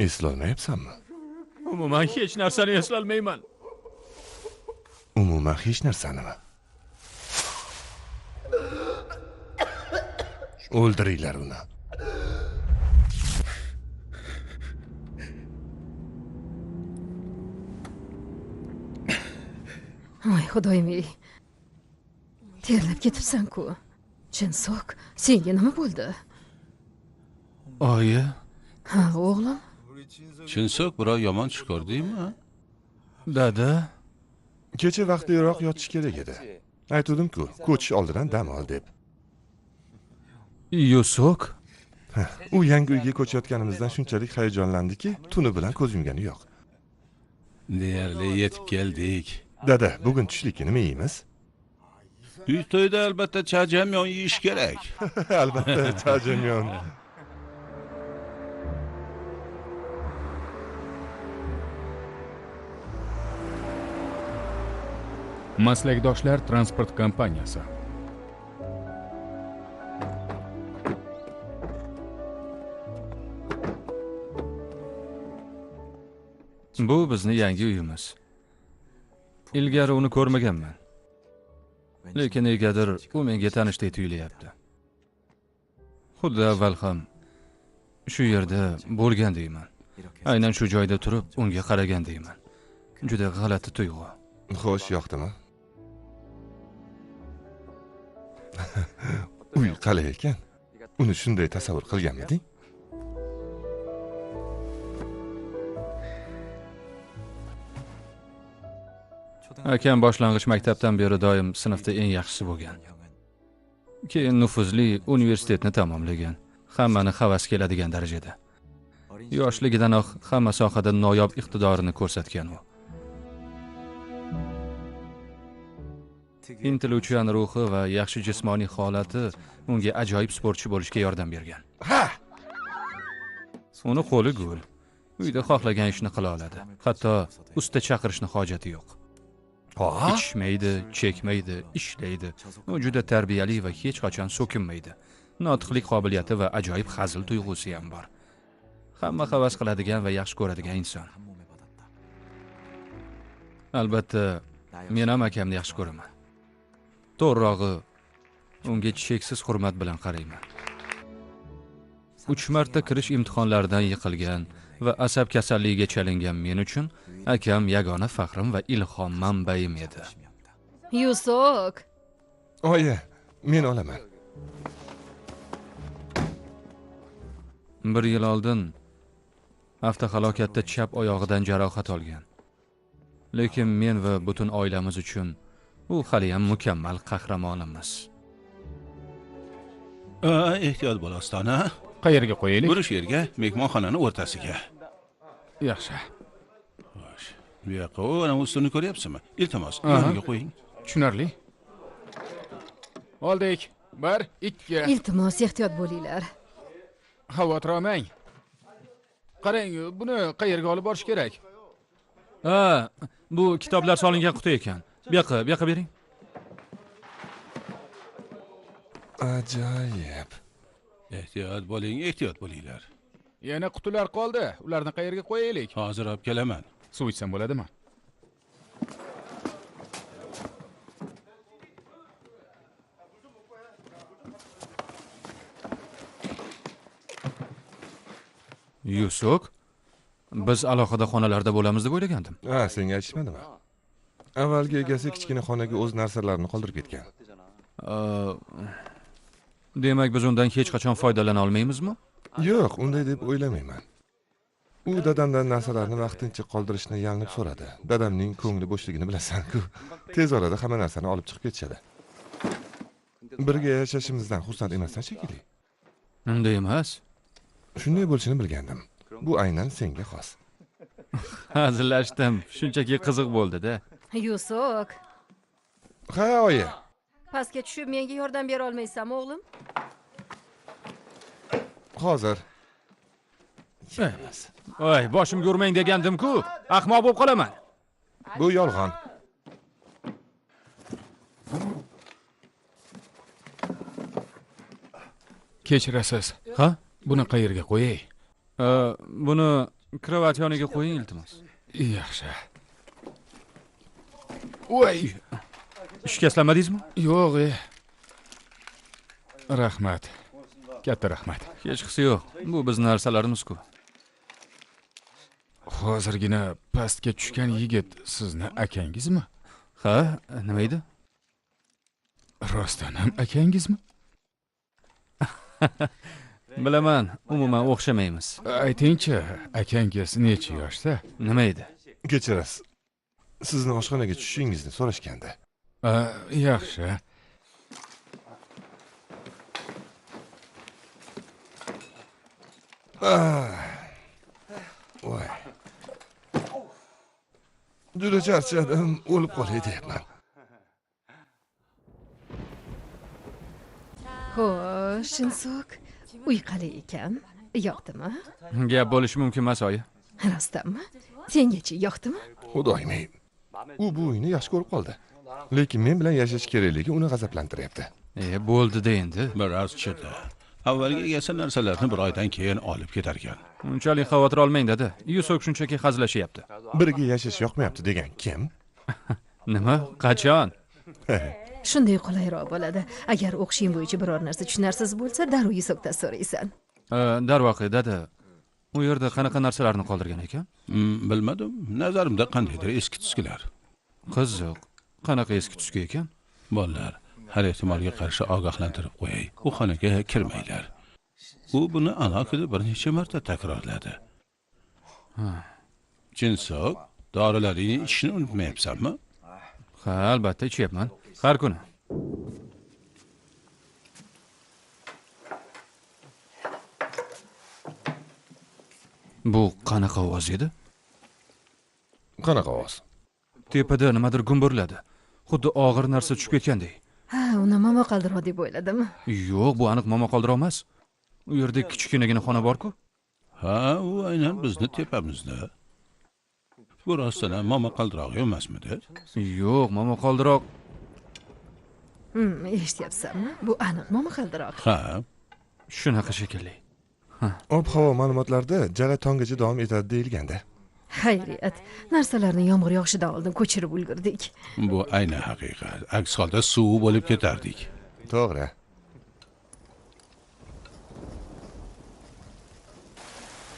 Eslolmayapsanmi? Umuman hech narsani eslolmayman. Umuman hech narsanimi? O'ldiringlar uni. Voy xudoyim-ey. Terlab ketibsan-ku. Chinsoq, senga nima bo'ldi? Oyi, Ha, o'g'lim. Chinsoq birov yomon tush ko'rdingmi? Dada, Kecha vaqtliroq yotish kerak edi. Aytdim-ku, ko'chish oldidan dam ol deb. Yusuk, U yangi uyga ko'chayotganimizdan shunchalik hayajonlandiki, tuni bilan ko'z yumgani yo'q. Deyarli yetib keldik. Dada, bugun tushlikka nima yeymiz? Uy to'yda albatta chajamyon yeyish kerak. Albatta, chajamyon. Maslakdoshlar transport kompaniyasi. bu bizni yangi uyimiz. Ilgari uni ko'rmaganman. Lekin negadir u menga tanishdek tuyulyapti. Xuddi avval ham shu yerda bo'lgandayman. Aynan shu joyda turib unga qaragandayman. Juda g'alati tuyg'u. Xo'sh, yoqdimi? Uy qalay ekan? Uni shunday tasavvur qilganmiding? Akam boshlang'ich maktabdan beri doim sinfda eng yaxshisi bo'lgan. Keyin nufuzli universitetni tamomlagan. Hammani havas keladigan darajada. Yoshligidanoq hamma sohada noyob iqtidorini ko'rsatgan u. Intiluvchan ruhi va yaxshi jismoniy holati unga ajoyib sportchi bo'lishga yordam bergan. Ha! Uni qo'li go'l. Uyda xohlagan ishni qila oladi. Hatto usta chaqirishni hojati yo'q. Ichmaydi, chekmaydi, ishlaydi. U juda tarbiyali va hech qachon so'kinmaydi. Notiqlik qobiliyati va ajoyib hazil tuyg'usi ham bor. Hamma havas qiladigan va yaxshi ko'radigan inson. Albatta, men ham akamni yaxshi ko'raman. To'g'rirog'i, unga cheksiz hurmat bilan qarayman. 3 marta kirish imtihonlaridan yiqilgan va asab kasalligiga chalingan men uchun akam yagona faxrim va ilhom manbaim edi. Yusuk. Oyi, men olaman. 1 yil oldin avtohalokatda chap oyog'idan jarohat olgan. Lekin men va butun oilamiz uchun u hali ham mukammal qahramonimiz. Ehtiyot bo'l Ostona. Qayerga qo'yaylik? Burish yerga, mehmonxonani o'rtasiga. Yaxshi. Xo'sh. Bu yoqqa ana ustuni ko'ryapsizmi? Iltimos, yoniga qo'ying. Tushunarli. Oldik. 1, 2. Iltimos, ehtiyot bo'linglar. Xavotir olmang. Qarang, buni qayerga olib borish kerak? Ha, bu kitoblar solingan quti ekan. Bu yoqqa bering. Ajoyib. Ehtiyot bo'linglar. Yana qutilar qoldi. Ularni qayerga qo'yaylik? Hozir olib kelaman. Suv ichsam bo'ladimi? Yusuk, biz alohida xonalarda bo'lamiz deb o'ylagandim. Ha, senga aytishmadimi? Avvalgi egasi kichkina xonaga o'z narsalarini qoldirib ketgan. Demak, biz undan hech qachon foydalana olmaymizmi? Yo'q, unday deb o'ylamayman. U dadamdan narsalarni vaqtincha qoldirishni yalinib so'radi. Dadamning ko'ngli bo'shligini bilasan-ku. Tez orada hamma narsani olib chiqib ketishadi. Birga yashashimizdan xursand emassan shekilli. Unday emas. Shunday bo'lishini bilgandim. Bu aynan senga xos. Hazillashdim. Shunchaki qiziq bo'ldi-da. Yusuk. Ha, oyi. Pastga tushib menga yordam bera olmaysanmi, o'g'lim? Hozir. Voy, boshimga urmang degandim-ku. Ahmoq bo'lib qolaman. Bu yolg'on. Kechirasiz. Ha? Buni qayerga qo'yay? Buni Kravat yoniga qo'ying iltimos. Yaxshi. Voy, Shikastlanmadingizmi? yo'q. Rahmat. Katta rahmat. Hech qisi yo'q. Bu bizning narsalarimiz-ku. Hozirgina pastga tushgan yigit sizni akangizmi? Ha, nima edi? Rostdan ham akangizmi? Bilaman, umuman o'xshamaymiz. Aytingchi, akangiz necha yoshda? Nima edi? Kechirasiz. Sizni oshxonaga tushishingizni so'rashgandi. Yaxshi. Voy. Juda charchadim, o'lib qolay deyapman. Xo'sh, Shinsook, uy qalay ekan? Yoqdimi? Gap bo'lishi mumkin emas, oyi. Rostdanmi? Sengachi yoqdimi? Xudoyim. U bu uyni yaxshi ko'rib qoldi. Lekin men bilan yashash kerakligi uni g'azablantiryapti. Bo'ldi-da endi. Biroz chidi. Avvalgi egasi narsalarni bir oydan keyin olib ketar ekan. Unchalik xavotir olmang, dada. Yusuf shunchaki hazillashyapti. Birga yashash yoqmayapti degan kim? Nima? Qachon? Shunday qulayroq bo'ladi. Agar o'qishing bo'yicha biror narsa tushunarsiz bo'lsa, darrov Yusufdan so'raysan. Darvoqe, dada. U yerda qanaqa narsalarni qoldirgan ekan? Bilmadim. Nazarimda qandaydir eski tuskilar. Qiziq. Qanaqa eski tuski ekan? Bolalar, har ehtimolga qarshi ogohlantirib qo'yay. U xonaga kirmanglar. U buni alohida bir necha marta takrorladi. Jinsoq, dorilaringni ichishni unutmayapsanmi? Ha, albatta ichyapman. Har kuni. Bu qanaqa ovoz edi? Qanaqa ovoz? Tepada nimadir gumburladi. Xuddi og'ir narsa tushib ketgandek. Ha, uni momo qaldiroq deb o'yladim. Yo'q, bu aniq momaqaldiroq emas. U yerda kichkinagina xona bor-ku. Ha, u aynan bizni tepamizda. Bu rostdan ham momaqaldiroq emasmidi? Yo'q, momaqaldiroq. Eshityapsanmi? Bu aniq momo qaldiroq. Ha, Shunaqa shekilli. Ob-havo ma'lumotlarida jala tonggacha davom etadi deyilganda. Xayriyat, narsalarni yomg'ir yog'ishidan oldin ko'chirib ulgurdik. bu aynan haqiqat. Aks holda suv bo'lib ketardik. To'g'ri.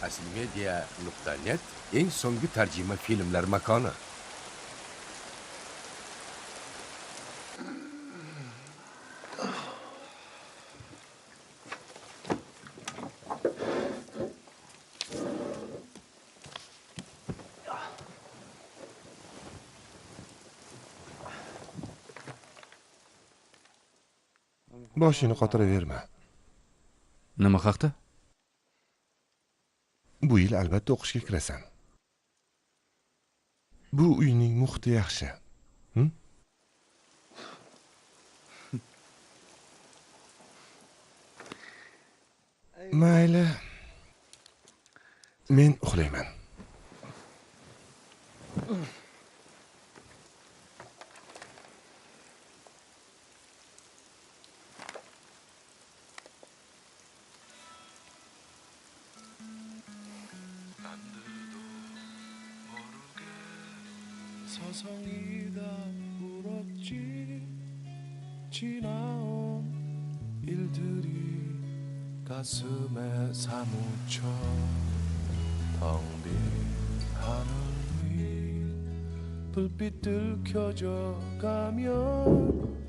Aslimedia.net eng so'nggi tarjima filmlar makoni. Boshingni qotiraverma. Nima haqda? Bu yil albatta o'qishga kirasan. Bu uyning muhiti yaxshi. Mayli. Men uxlayman. 서성이다 울었지 지나온 일들이 가슴에 사무쳐 텅 빈 하늘 위 불빛들 켜져 가면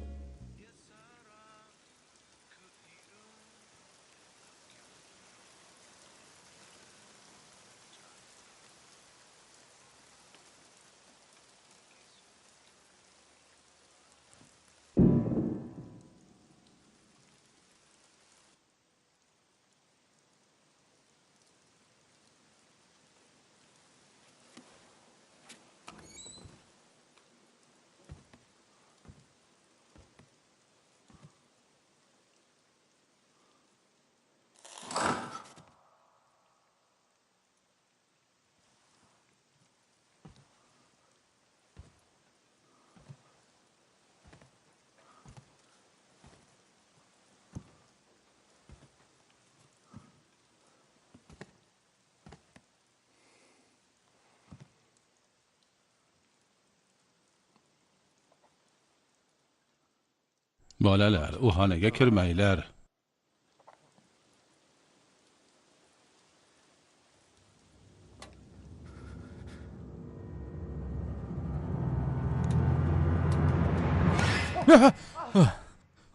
Bolalar, u xonaga kirmanglar.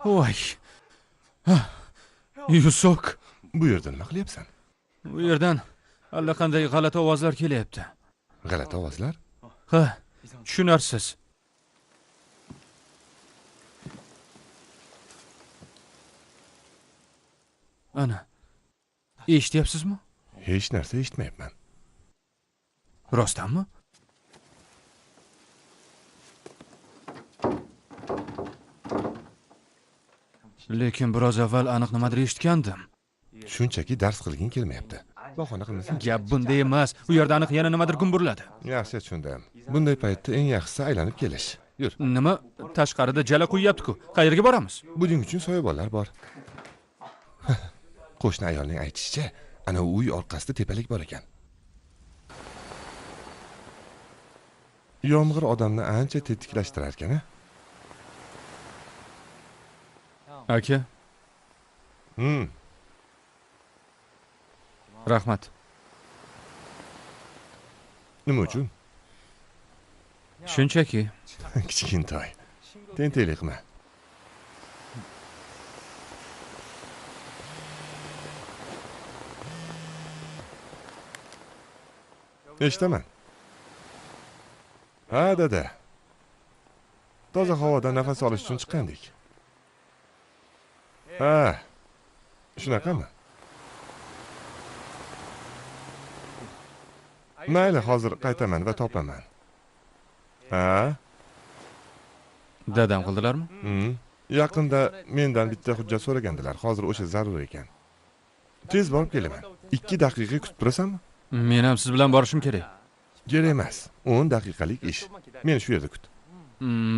Voy. Yusuf, Bu yerda nima qilyapsan? bu yerdan allaqanday g'alati ovozlar kelyapti. G'alati ovozlar? Ha, tushunarsiz. Ana. Eshityapsizmi? Hech narsa eshitmayapman. Rostdanmi? Lekin biroz avval aniq nimadir eshitgandim. Shunchaki dars qilging kelmayapti. Bahona qilmasang. Gap bunday emas. U yerda aniq yana nimadir gumburladi. Yaxshi tushundim. Bunday paytda eng yaxshisi aylanib kelish. Yur. Nima? Tashqarida jala quyyapti-ku. Qayerga boramiz? Buning uchun soyabonlar bor. Qo'shni ayolning aytishicha, ana u uy orqasida tepalik bor ekan. Yomg'ir odamni ancha tetiklashtirar ekan-a? Aka, rahmat. Nima uchun? Shunchaki. Kichkintoy. Tentaklik qilma. Eshitaman. Ha, dada. Toza havodan nafas olish uchun chiqqandik. Ha. Shunaqami? Mayli, hozir qaytaman va topaman. Ha? Dadam qildilarmi? Yaqinda mendan bitta hujjat so'ragandilar. Hozir o'sha zarur ekan. Tez borib kelaman. 2 daqiqa kutib turasanmi? Men ham siz bilan borishim kerak. Kerak emas. 10 daqiqalik ish. Meni shu yerda kut.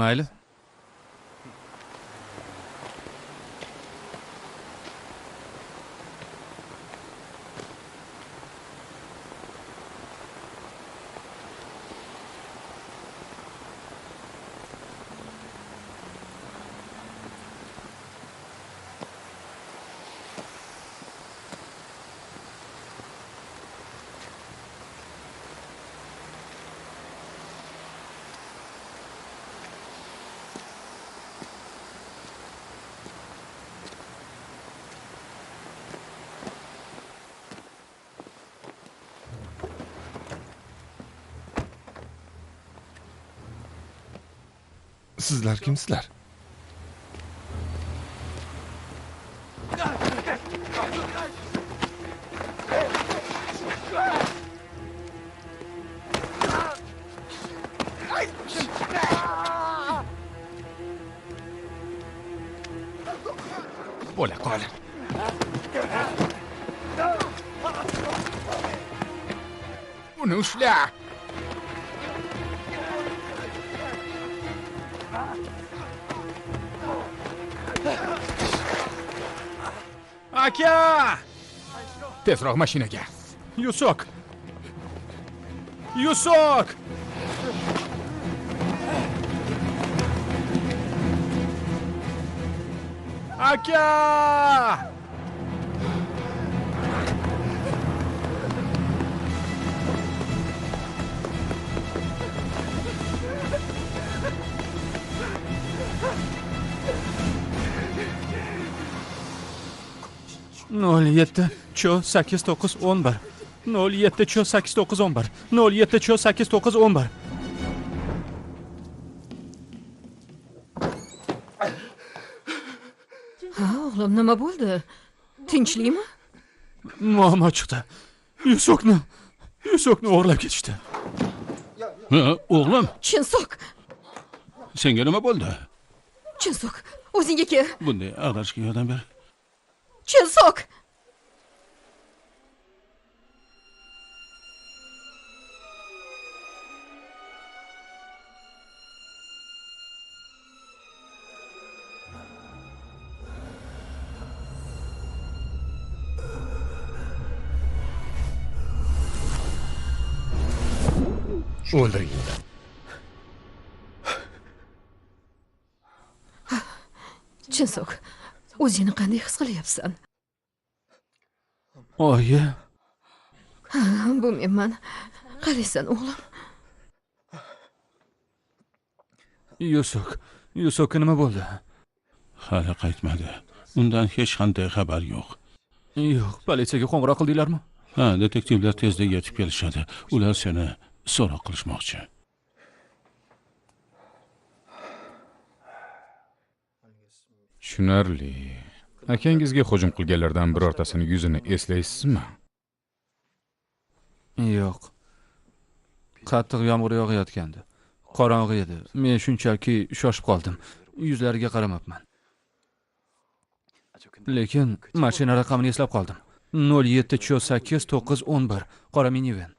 Mayli. Sizlar kimsizlar? Bo'la qol. Uni ushla. Aka! Tezroq mashinaga. Yusuf! Yusuf! Aka! Nol 7 ço 8 9 11 0 7 ço 8 9 11 0 7 ço 8 9 11 Ha, o'g'lim, nima bo'ldi? Tinchlikmi? Muammo chiqdi. Yusufni o'g'irlab ketishdi. O'g'lim, Chinsok, senga nima bo'ldi? Chinsok, o'zingga kel. Bunday ag'darishga yordam ber. Chinsok. Chinsoq, o'zingni qanday his qilyapsan? Oyi, Ha, bu menman. Qaraysan, o'g'lim. Yusukka nima bo'ldi? Hali qaytmadi. Undan hech qanday xabar yo'q. Yo'q, politsiyaga qo'ng'iroq qildinglarmi? Ha, detektivlar tezda yetib kelishadi. Ular seni so'roq qilishmoqchi. Tushunarli. Akangizga hujum qilganlardan birortasini yuzini eslaysizmi? Yo'q. Qattiq yomg'ir yog'ayotgandi. Qorong'i edi. Men shunchaki shoshib qoldim. Yuzlariga qaramabman. Lekin mashina raqamini eslab qoldim. 07-8-9-11 qora minivan.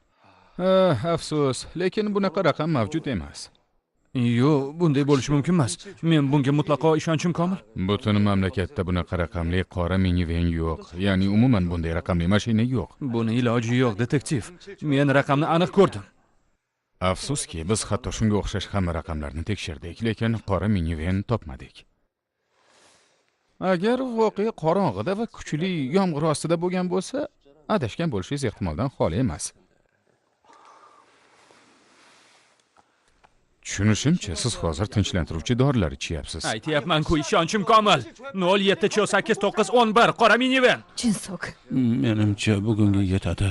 Afsus, lekin bunaqa raqam mavjud emas. Yo'q, bunday bo'lishi mumkin emas. Men bunga mutlaqo ishonchim komil. Butun mamlakatda bunaqa raqamli qora minivan yo'q. Ya'ni umuman bunday raqamli mashina yo'q. Buni iloji yo'q, detektiv. Men raqamni aniq ko'rdim. Afsuski, biz hatto shunga o'xshash hamma raqamlarni tekshirdik, lekin qora minivan topmadik. Agar voqea qorong'ida va kuchli yomg'ir ostida bo'lgan bo'lsa, adashgan bo'lishingiz ehtimoldan xoli emas. Tushunishimcha, siz hozir tinchlantiruvchi dorilar ichyapsiz. Aytyapman-ku, ishonchim komil. 07-8-9-11 qora minivan. Chinsoq. Menimcha bugunga yetadi.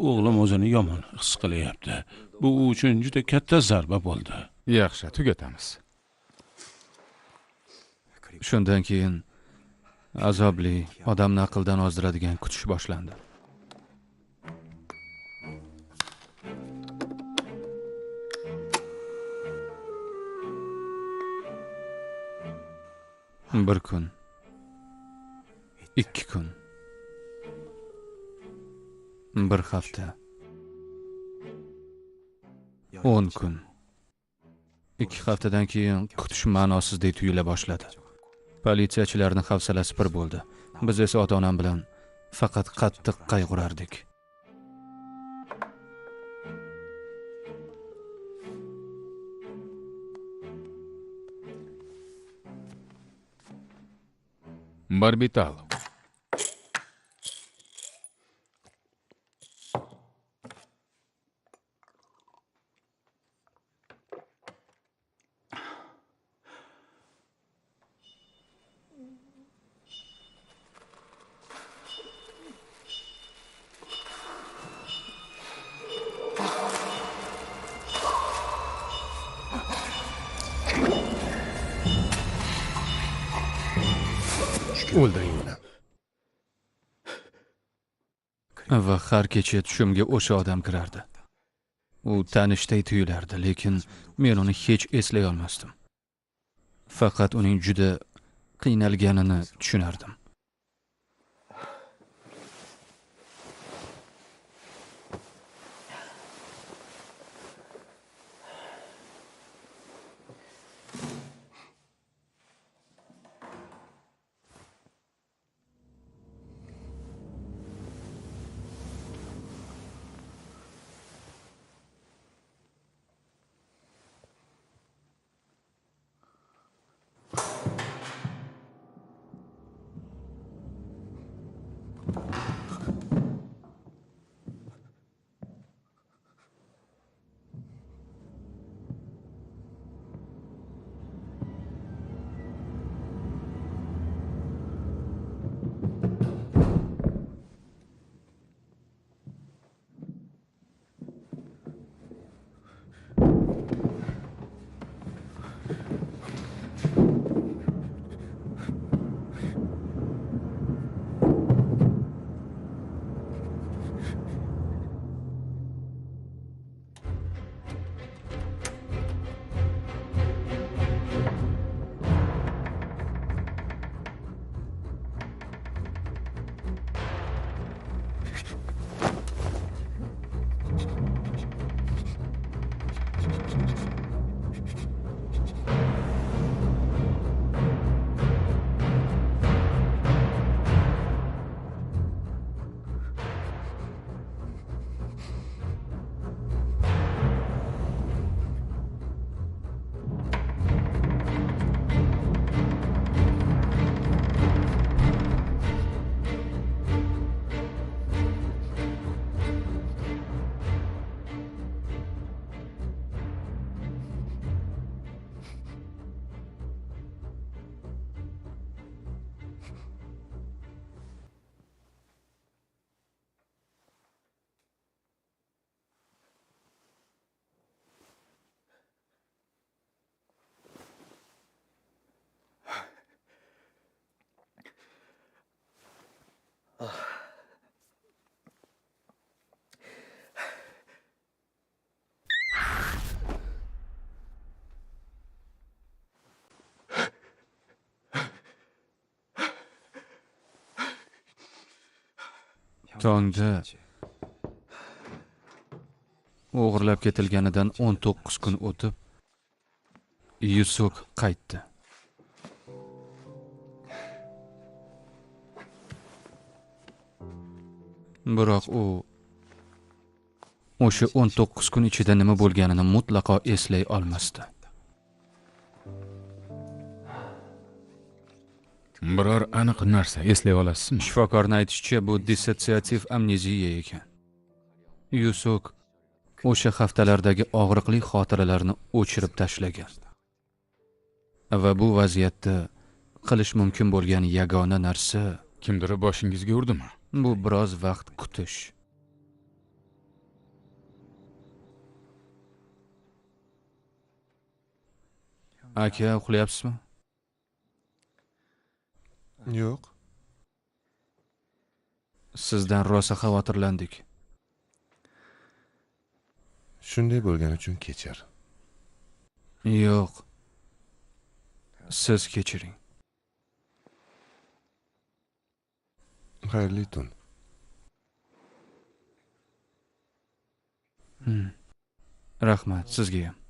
O'g'lim o'zini yomon his qilyapti. Bu uchun juda katta zarba bo'ldi. Yaxshi, tugatamiz. Shundan keyin azobli, odamni aqldan ozdiradigan kutish boshlandi. Bir kun, 2 kun, bir hafta, 10 kun. 2 haftadan keyin kutish ma'nosizdek tuyula boshladi. Politsiyachilarning hafsalasi pir bo'ldi. Biz esa ota-onam bilan faqat qattiq qayg'urardik. Barbital. O'ldiring uni. Va har kecha tushimga o'sha odam kirardi. U tanishday tuyulardi, lekin men uni hech eslay olmasdim. Faqat uning juda qiynalganini tushunardim. Tongda o'g'irlab ketilganidan 19 kun o'tib Yusuk qaytdi. Biroq u o'sha 19 kun ichida nima bo'lganini mutlaqo eslay olmasdi. Biror aniq narsa eslay olasizmi? Shifokorning aytishicha, bu dissotsiativ amneziya ekan. Yusuk o'sha haftalardagi og'riqli xotiralarni o'chirib tashlagan. Va bu vaziyatda qilish mumkin bo'lgan yagona narsa Kimdir boshingizga urdimi? bu biroz vaqt kutish. Aka, uxlayapsizmi? Yo'q. Sizdan rosa xavotirlandik. Shunday bo'lgani uchun kechir. Yo'q. Siz kechiring. Xayrli tun. Rahmat, sizga ham.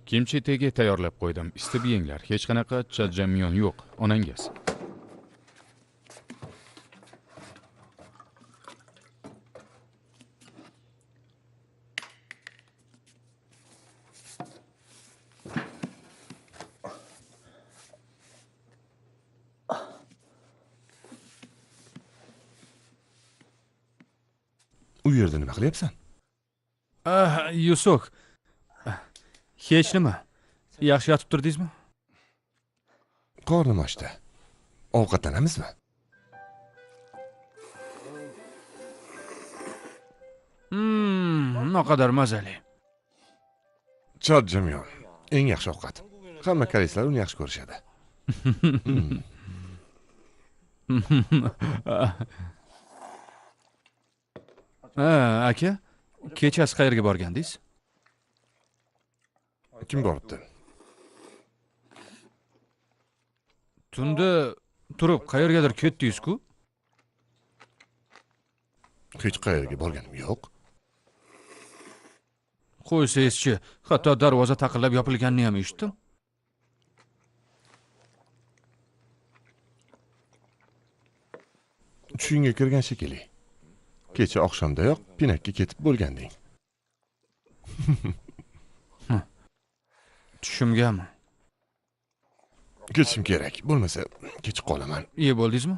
Kimchi tegi tayyorlab qo'ydim. Istib yenglar. Hech qanaqa chajjamiyon yo'q. Onangiz. U yerda nima qilyapsan? Yusuk. Hech nima. Yaxshi yotib turdingizmi? Qornim ochdi. Ovqatlanamizmi? Naqadar mazali. Chorjamyon. Eng yaxshi ovqat. Hamma koreyslar uni yaxshi ko'rishadi. Aka, kechasi qayerga borgandingiz? Kim boribdi? Tunda turib qayergadir ketdingiz-ku? Hech qayerga borganim yo'q. Qo'ysangizchi, hatto darvoza taqillab yopilganini ham eshitdim. Tushingga kirgan shekilli. Kecha oqshomdayoq Pinakka ketib bo'lganding. Tushimgami? Ketishim kerak. Bo'lmasa kechib qolaman. Iye bo'ldingizmi?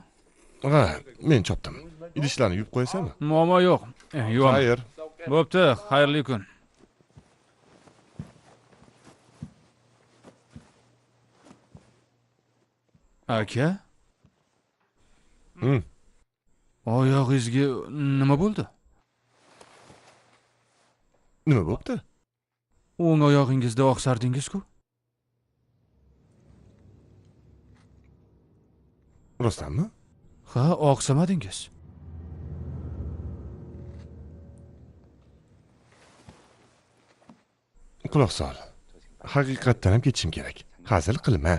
Ha, men chopdim. Idishlarni yuvib qo'yasanmi? Muammo yo'q. Yuvaman. Xayr. Bo'pti, xayrli kun. Aka? Oyog'ingizga nima bo'ldi? Nima bo'pti? O'ng oyog'ingizda oqsardingiz-ku? Rostdanmi? Ha, oqsamadingiz. Quloq sol. Haqiqatdan ham ketishim kerak. hazil qilma.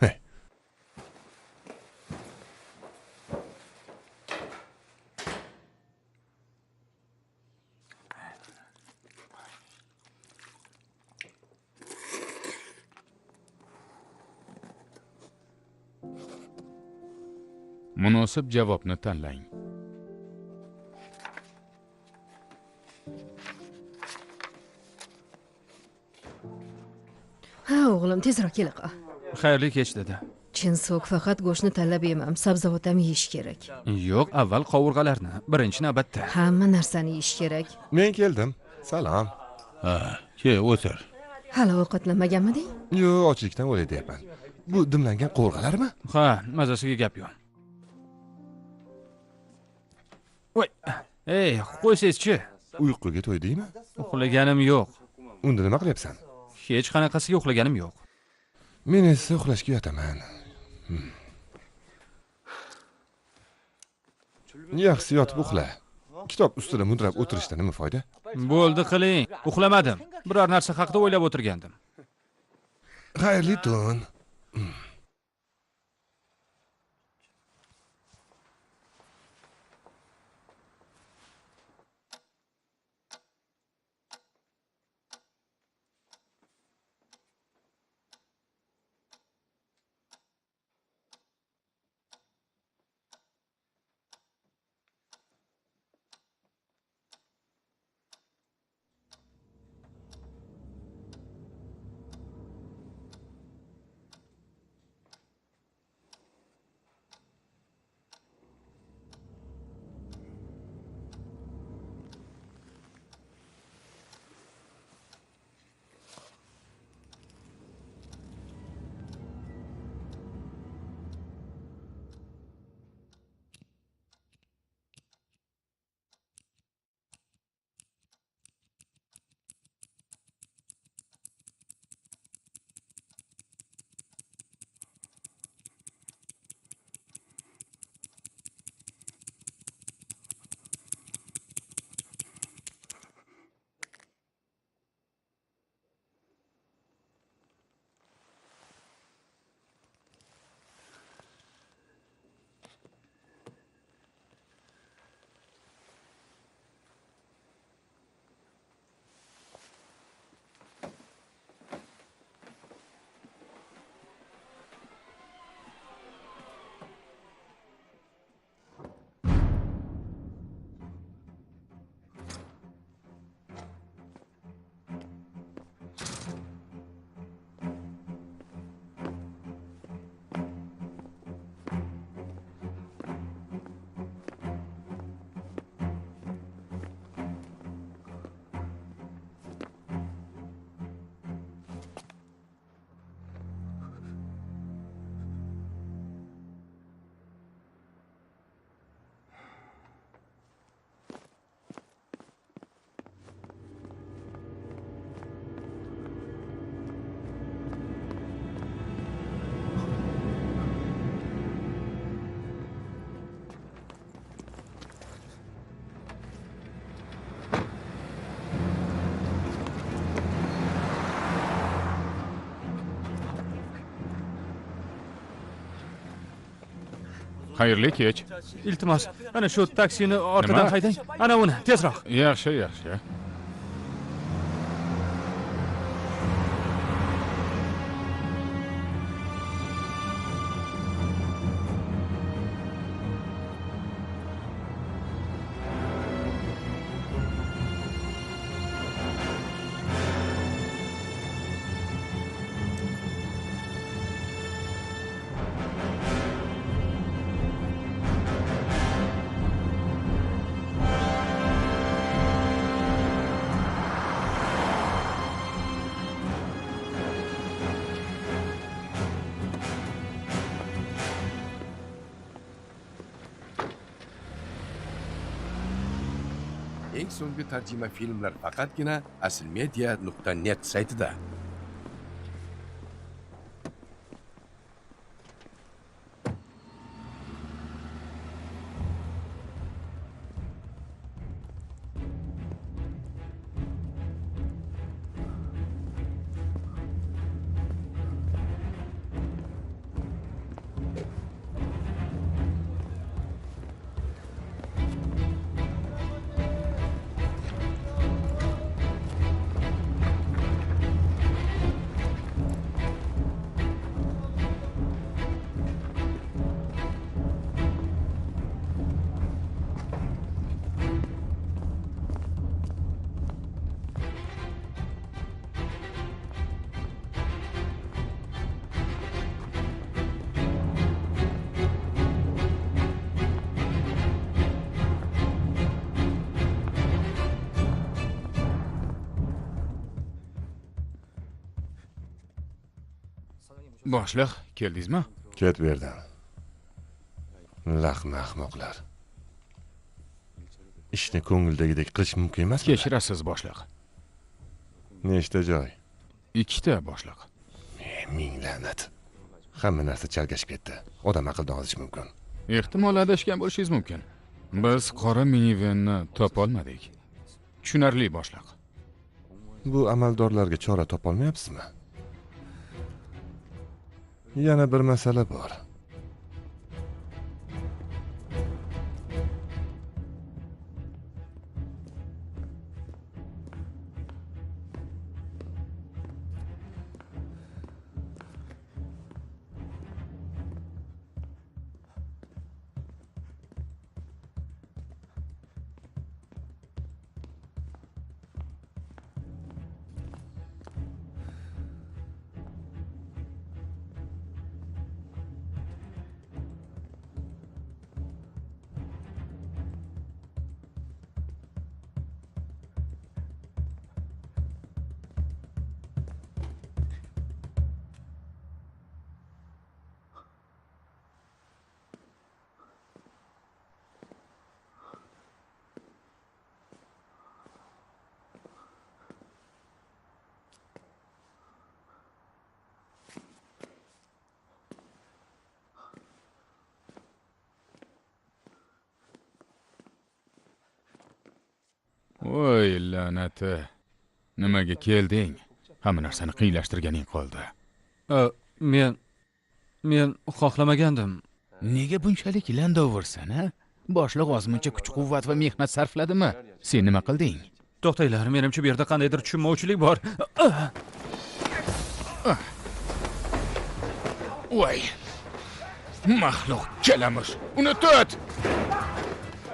Heh. Munosib javobni tanlang. Ha o'g'lim, tezroq kelaqa. Xayrli kech dedi. Chin so'k faqat go'shtni tanlab yemam, sabzavot ham yeyish kerak. Yo'q, avval qovurg'alarni, birinchi navbatda. Hamma narsani yeyish kerak. Men keldim. Salom. Ha, ke o'tir. Hali ovqatlanmaganmiding? Yo'q, ochlikdan o'lay deyapman. Bu dimlangan qo'rg'alarmi? Ha, mazasiga gap yo'q. Voy, ey, qo'ysangiz-chi. Uyquga to'ydingmi? Uxlaganim yo'q. Unda nima qilyapsan? Hech qanaqasiga uxlaganim yo'q. Men esa uxlashga yotaman. Yaxshi yotib uxla. Kitob ustida mudrab o'tirishda nima foyda? Bo'ldi qiling. Uxlamadim. Biror narsa haqida o'ylab o'tirgandim. Xayrli tun. Xayrli kech. Iltimos, ana shu taksini ortidan Nima? haydang. Ana uni, tezroq. Yaxshi, yaxshi. Eng so'nggi tarjima filmlar faqatgina aslmedia.net saytida. Boshliq, keldingizmi? Ket bu yerdan. Laqma ahmoqlar. Ishni ko'ngildagidek qilish mumkin emasmi? Kechirasiz, boshliq. Nechta joy? 2 ta, boshliq. Ming la'nat. Hamma narsa chalkashib ketdi. Odam aqldan ozish mumkin. Ehtimol adashgan bo'lishingiz mumkin. Biz qora minivenni topolmadik. Tushunarli, boshliq. Bu amaldorlarga chora topolmayapsizmi? Yana bir masala bor. Voy la'nati. Nimaga kelding? Hamma narsani qiylashtirganing qoldi. Men xohlamagandim. Nega bunchalik landovrsan, ha? Boshliq ozmuncha kuch-quvvat va mehnat sarfladimi? Sen nima qilding? To'xtanglar, menimcha bu yerda qandaydir tushunmovchilik bor. Voy. Mahluq kalamush. Uni tut.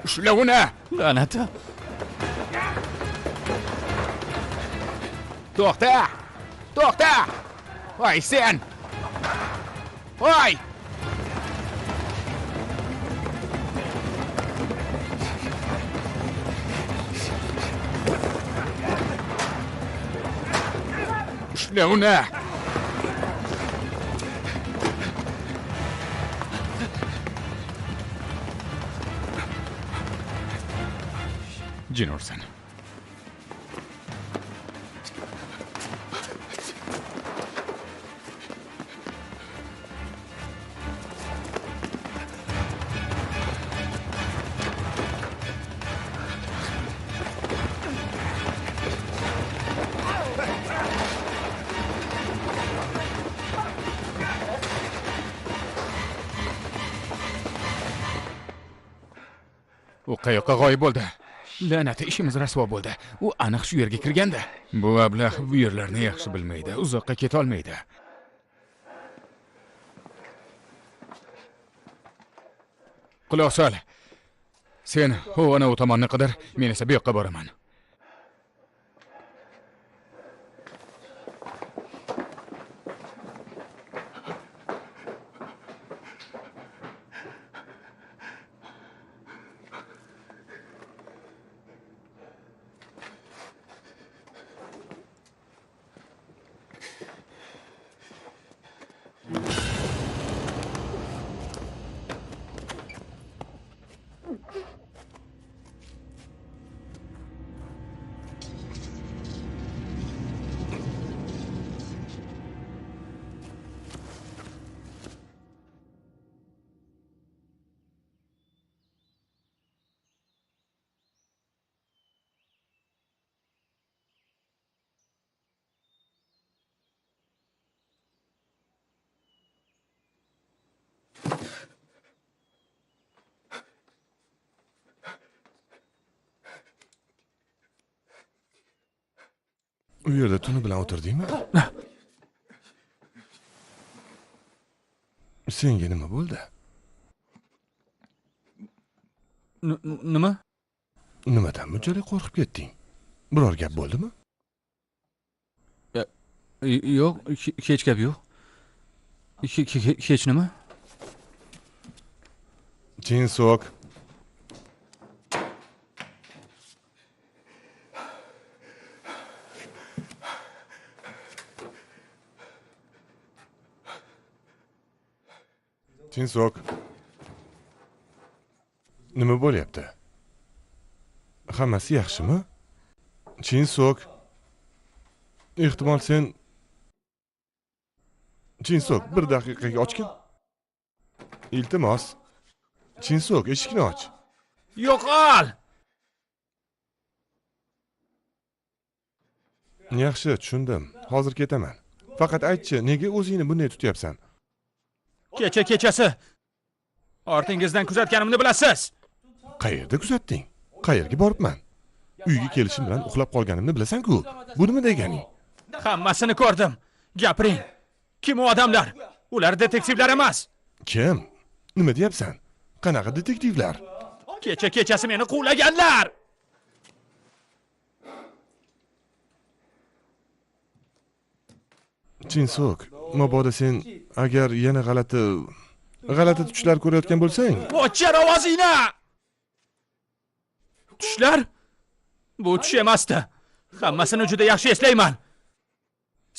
Ushla uni. La'nati. To'xta! To'xta! Voy sen! Voy! Ushla uni! Jin ursin. U qayoqqa g'oyib bo'ldi? La'nati, ishimiz rasvo bo'ldi. U aniq shu yerga kirgandi. Bu ablah bu yerlarni yaxshi bilmaydi. Uzoqqa keta olmaydi. Quloq sol. Sen ana u tomonni qidir, men esa bu yoqqa boraman. U yerda tuni bilan o'tirdingmi? Senga nima bo'ldi? Nima? Nimadan bunchalik qo'rqib ketding? Biror gap bo'ldimi? Yo'q, hech gap yo'q. Hech nima? Chin so'k. Chinsok. Nima bo'lyapti? Hammasi yaxshimi? Chinsok. Ehtimol sen Chinsok, bir daqiqaga ochgin. Iltimos. Chinsok, eshikni och. Yo'qol! Yaxshi, tushundim. Hozir ketaman. Faqat aytchi, nega o'zingni bunday tutyapsan? Kechasi ortingizdan kuzatganimni bilasiz. Qayerda kuzatding? Qayerga boribman? Uyga kelishim bilan uxlab qolganimni bilasan-ku. Bu nima deganing? Hammasini ko'rdim. Gapiring. Kim u odamlar? Ular detektivlar emas. Kim? Nima deyapsan? Qanaqa detektivlar? Kechasi meni quvlaganlar. Chinsok, mabodo sen agar yana g'alati tushlar ko'rayotgan bo'lsang, O'chir ovozingni! Tushlar? Bu tush emasdi. Hammasini juda yaxshi eslayman.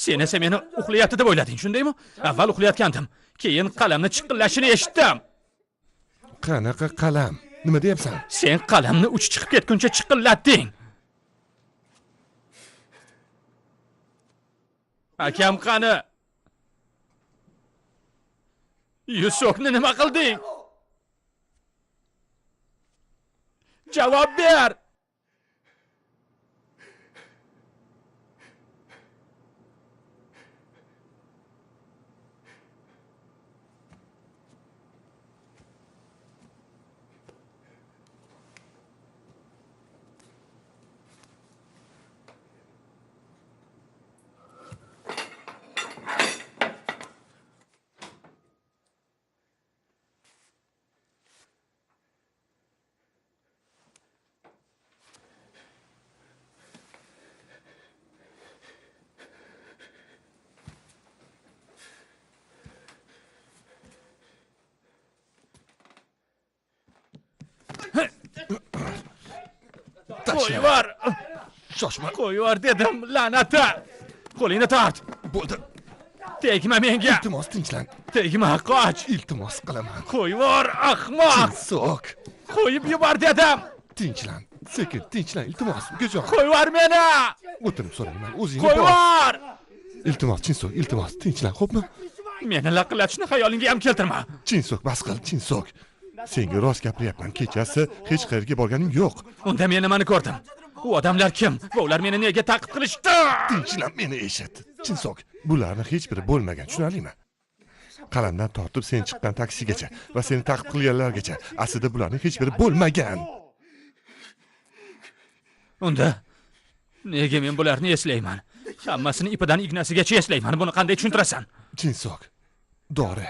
Sen esa meni uxlayapti deb o'ylading, shundaymi? Avval uxlayotgandim, keyin qalamni chiqillashini eshitdim. qanaqa qalam? Nima deyapsan? Sen qalamni uchi chiqib ketguncha chiqillatding. Akam qani? Yusufni nima qilding? Javob ber. Qo'yvar. Shoshma. Qo'yvar dedim, la'nati. Qo'lingni tort. Bo'ldi. Tegma menga. Iltimos tinchlan. Tegma, qoch. Iltimos qilaman. Qo'yvar, ahmoq. Chinsok. Qo'yib yubor dedim. Tinchlan. Sekin, tinchlan. Iltimos, ukajon. Qo'yvar meni. O'tirib so'rayman. O'zingni bor. Qo'yvar. Iltimos, Chinsok, iltimos, tinchlan, xo'pmi? Meni laqillatishni xayolingga ham keltirma. Chinsok, bas qil, Chinsok. Senga rost gapiryapman. Kechasi hech qayerga borganim yo'q. Unda men nimani ko'rdim? U odamlar kim va ular meni nega ta'qib qilishdi? Tinchlan, meni eshit. Chinsok, bularni hech biri bo'lmagan, tushunarlimi? Qalamdan tortib sen chiqqan taksigacha va seni ta'qib qilganlargacha aslida bularning hech biri bo'lmagan. Unda nega men bularni eslayman? Hammasini ipidan ignasigacha eslayman. Buni qanday tushuntirasan? Chinsok, dori.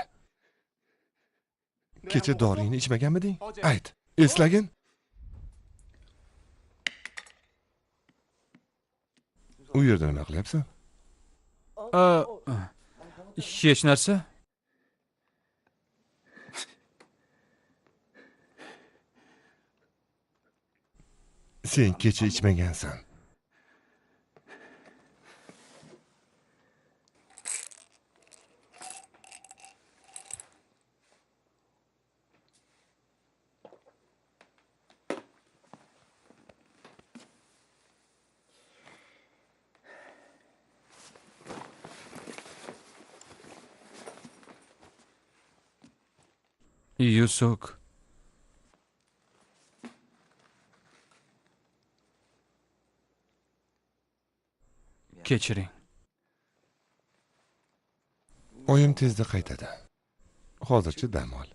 Kecha doringni ichmaganmiding? Ayt, eslagin? U yerda nima qilyapsan? Hech narsa. Sen kecha ichmagansan. Yusuf. Kechiring. Oyim tezda qaytadi. Hozircha dam ol.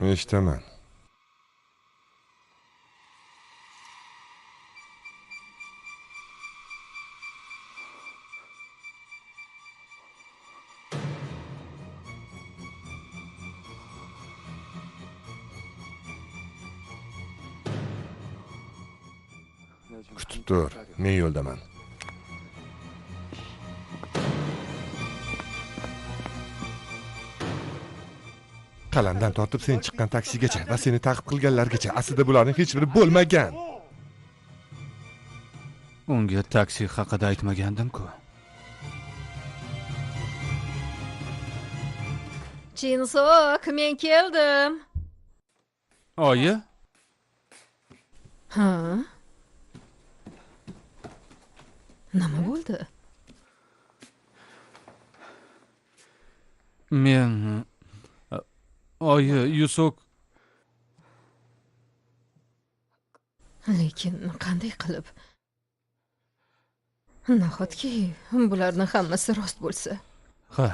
Eshitaman. Kutib tur, men yo'ldaman. Qalamdan tortib sen chiqqan taksigacha va seni ta'qib qilganlargacha aslida bularning hech biri bo'lmagan. Unga taksi haqida aytmagandim-ku. Chinsok, men keldim. Oyi, Ha? Nima bo'ldi? men oyi, Yusuk Lekin qanday qilib? Nahotki bularning hammasi rost bo'lsa? ha.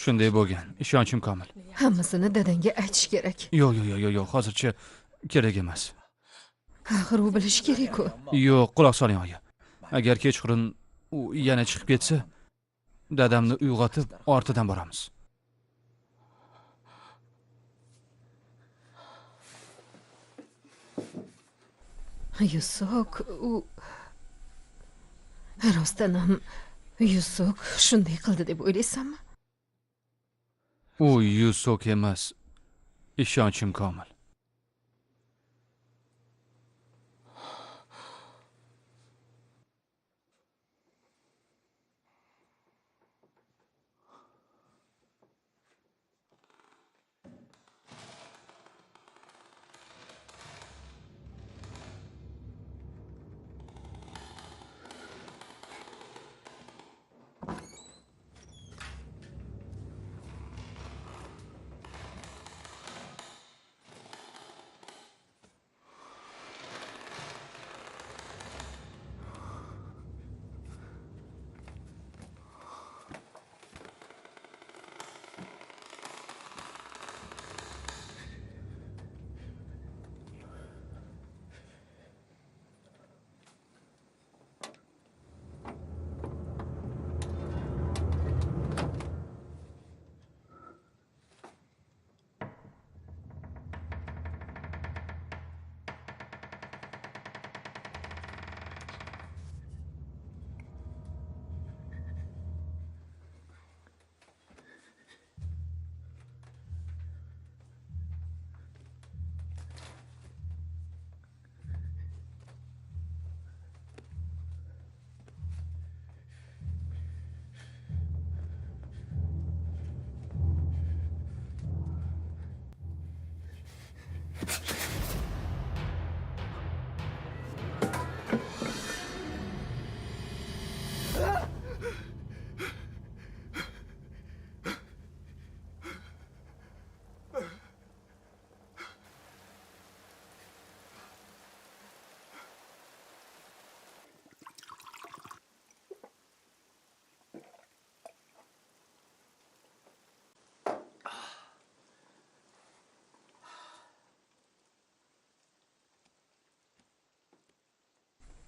Shunday bo'lgan. Ishonchim komil. Hammasini dadangga aytish kerak. Yo'q, hozircha kerak emas. Axir u bilishi kerak-ku. Yo'q, quloq soling oyi. Agar kechqurun u yana chiqib ketsa, dadamni uyg'otib ortidan boramiz. Yusuk, u rostdan ham Yusuk shunday qildi deb o'ylaysanmi? U Yusuk emas. Ishonchim komil.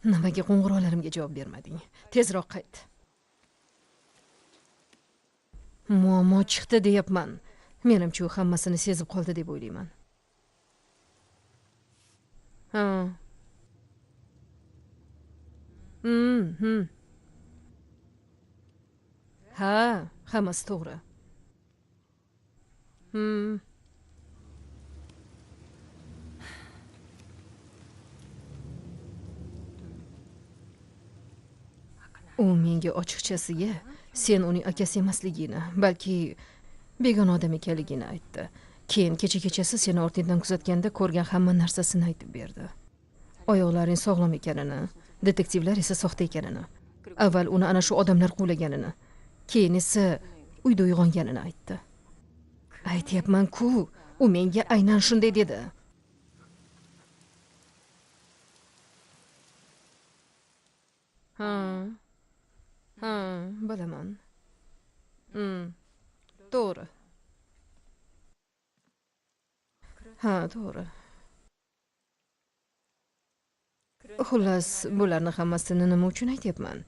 Nimaga qo'ng'iroqlarimga javob bermading? Tezroq qayt. Muammo chiqdi deyapman. Menimcha u hammasini sezib qoldi deb o'ylayman. Ha. Ha, hammasi to'g'ri. U menga ochiqchasiga sen uning akasi emasligini, balki begona odam ekanligini aytdi. Keyin kecha-kechasi seni ortingdan kuzatganda ko'rgan hamma narsasini aytib berdi. Oyoqlaring sog'lom ekanini, detektivlar esa soxta ekanini. Avval uni ana shu odamlar quvlaganini, keyin esa uyda uyg'onganini aytdi. Aytyapman-ku, u menga aynan shunday dedi. Ha, bilaman. To'g'ri. Ha, to'g'ri. Xullas, bularni hammasini nima uchun aytyapman?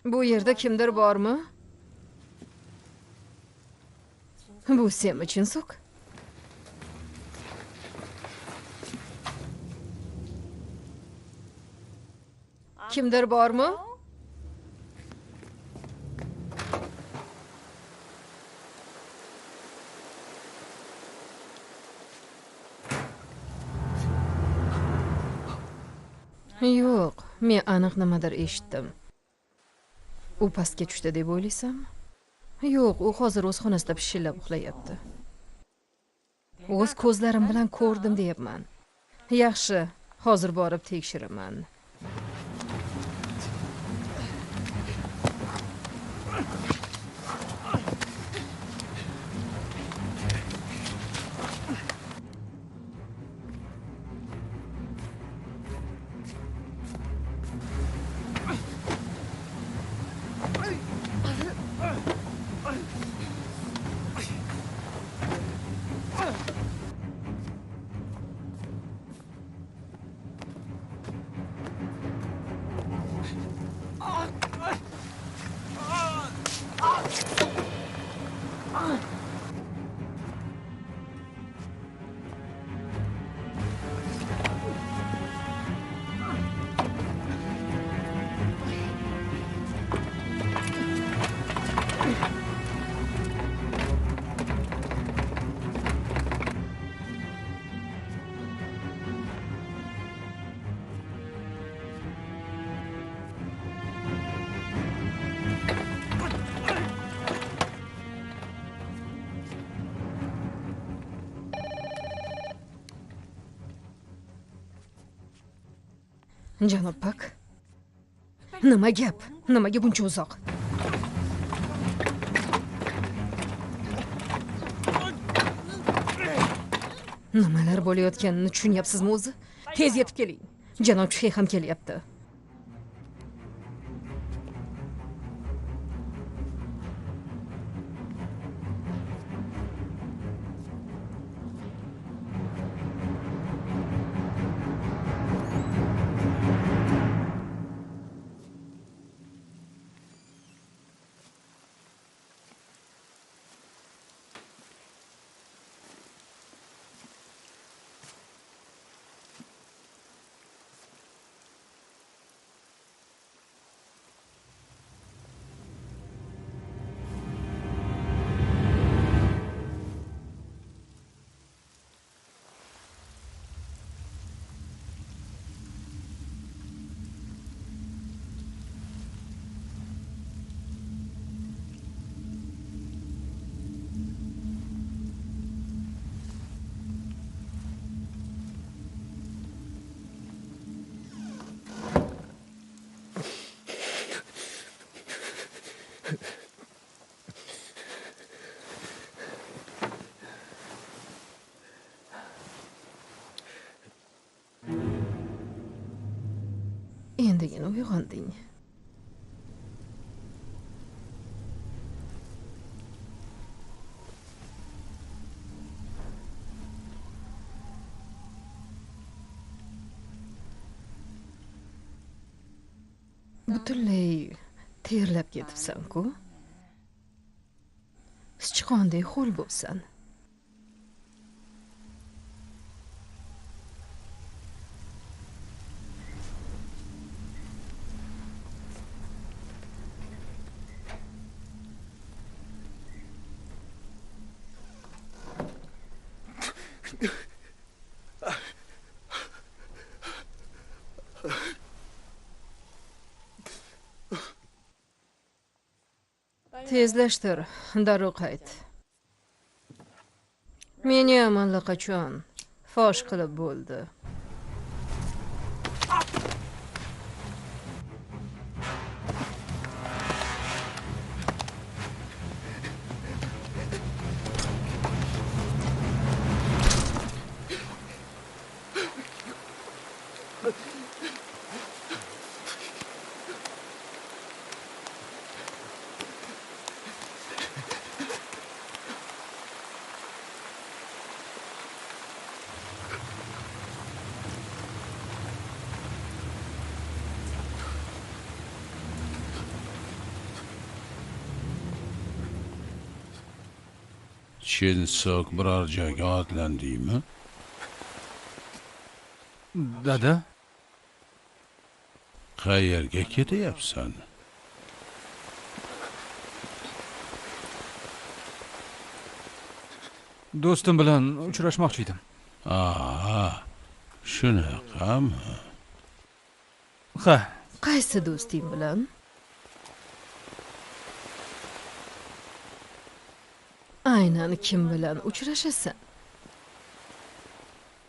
Bu yerda kimdir bormi? Bu senmi, Chinsok? Kimdir bormi? Yo'q, men aniq nimadir eshitdim. U pastga tushdi deb o'ylaysanmi? Yo'q, u hozir o'z xonasida pishillab uxlayapti. O'z ko'zlarim bilan ko'rdim deyapman. Yaxshi, hozir borib tekshiraman. Janob Pak. Nima gap? Nimaga buncha uzoq? Nimalar bo'layotganini tushunyapsizmi o'zi? Tez yetib keling. Janob Chuxey ham kelyapti. Endigina uyg'onding. Butunlay terlab ketibsan-ku. Sichqondek ho'l bo'lsan. Tezlashtir, darrov qayt. Meni ham allaqachon fosh qilib bo'ldi. Chinsoq biror joyga otlandingmi? Dada, Qayerga ketyapsan? Do'stim bilan uchrashmoqchi edim. Shunaqami? Ha, Qaysi do'sting bilan? Aynan kim bilan uchrashasan?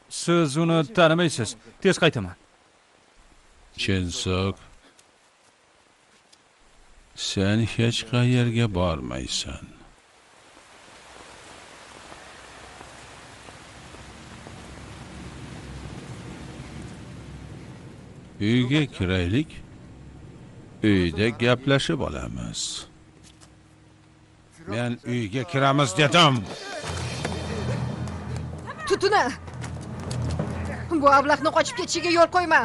siz uni tanimaysiz. Tez qaytaman. Chensok, sen hech qayerga bormaysan. Uyga kiraylik. Uyda gaplashib olamiz. Men uyga kiramiz dedim. Tutuna! Bu ablahni qochib ketishiga yo'l qo'yma.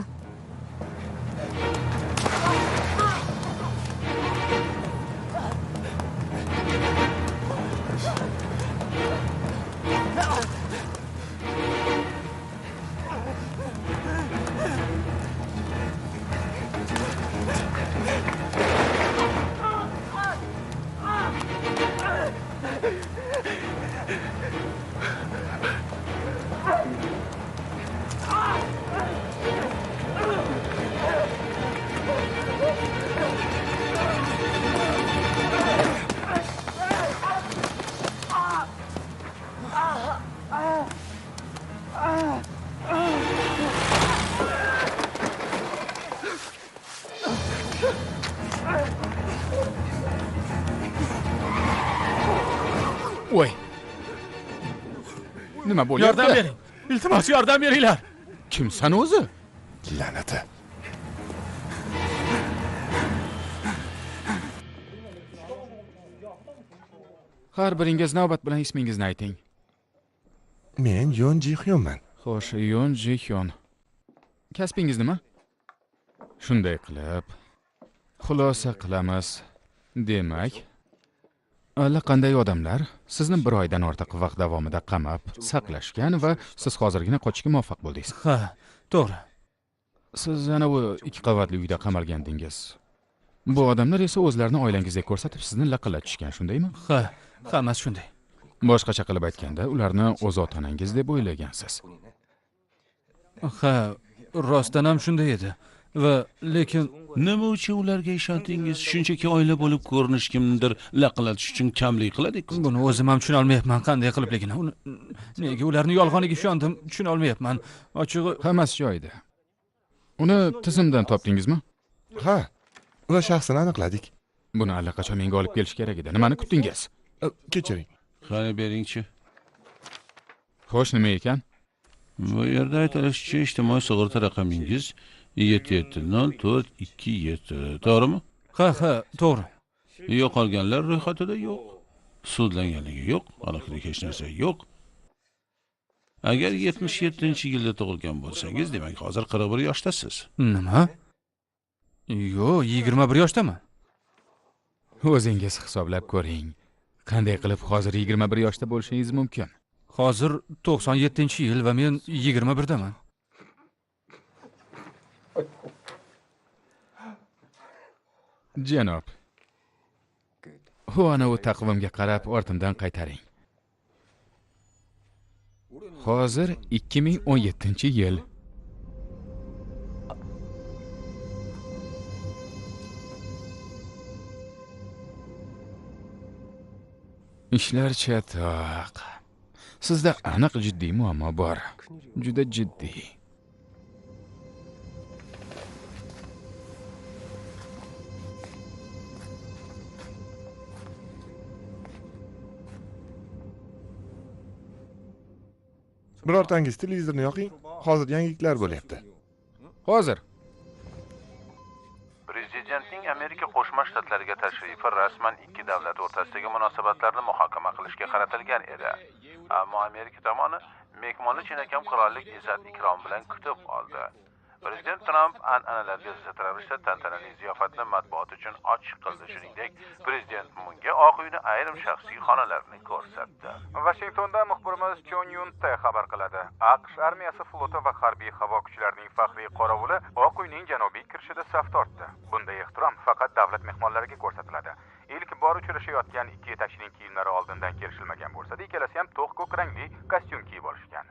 Voy. Nima bo'lyapti? Yordam bering. Iltimos, yordam beringlar. Kimsan o'zi? La'nati. Har biringiz navbat bilan ismingizni ayting. Men Yon Jihyonman. Xo'sh, Yon Jihyun. Kasbingiz nima? Shunday qilib, xulosa qilamiz. Demak, allaqanday odamlar sizni bir oydan ortiq vaqt davomida qamab, saqlashgan va siz hozirgina qochishga muvaffaq bo'ldingiz. Ha, to'g'ri. Siz ana bu 2 qavatli uyda qamalgandingiz. Bu odamlar esa o'zlarini oilangizdek ko'rsatib sizni laqillatishgan, shundaymi? Ha, hammasi shunday. Boshqacha qilib aytganda, ularni o'z ota-onangiz deb o'ylagansiz. Ha, rostdan ham shunday edi. Va lekin Nima uchun ularga ishondingiz? Shunchaki oila bo'lib ko'rinish kimnidir laqillatish uchun kamlik qiladi-ku. buni o'zim ham tushuna olmayapman, qanday qilibligini. Nega ularning yolg'oniga ishondim, tushuna olmayapman. Ochig'i, Hammasi joyida. Uni tizimdan topdingizmi? Ha, ular shaxsini aniqladik. Buni allaqachon menga olib kelish kerak edi. Nimani kutdingiz? Kechiring. Qani beringchi. Xo'sh, nima ekan? Bu yerda aytilishicha ijtimoiy sug'urta raqamingiz 770427, to'g'rimi? ha, to'g'ri. Yo'qolganlar ro'yxatida yo'q. Sudlanganligi yo'q, aniqlik hech narsa yo'q. Agar 77-yilda tug'ilgan bo'lsangiz, demak hozir 41 yoshdasiz. Nima? Yo'q, 21 yoshdaman. O'zingiz hisoblab ko'ring. Qanday qilib hozir 21 yoshda bo'lishingiz mumkin? Hozir 97-yil va men 21daman. Janob. Ana u taqvimga qarab ortimdan qaytaring. Hozir 2017-yil. Ishlar chatoq. Sizda aniq jiddiy muammo bor. Juda jiddiy. Birortangiz televizorni yoqing. Hozir yangiliklar bo'lyapti. Hozir Prezidentning Amerika Qo'shma Shtatlariga tashrifi rasman ikki davlat o'rtasidagi munosabatlarni muhokama qilishga qaratilgan edi. Ammo Amerika tomoni mehmonni chinakam qirollik izzat ikrom bilan kutib oldi. Prezident Tramp an'analarga zid ravishda tantanali ziyofatni matbuot uchun ochiq qildi. Shuningdek, prezident Munga Oq uyni ayrim shaxsiy xonalarini ko'rsatdi. Vashingtonda muxbirimiz Chon Yunte xabar qiladi. AQSh armiyasi floti va harbiy havo kuchlarining faxriy qorovuli Oq uyning janubiy kirishida saf tortdi. Bunday ehtirom faqat davlat mehmonlariga ko'rsatiladi. İlk bor uchrashayotgan ikki yetakchining kiyimlari oldindan kelishilmagan bo'lsa-da, ikkalasi ham to'q ko'k rangli kostyum kiyib olishgan.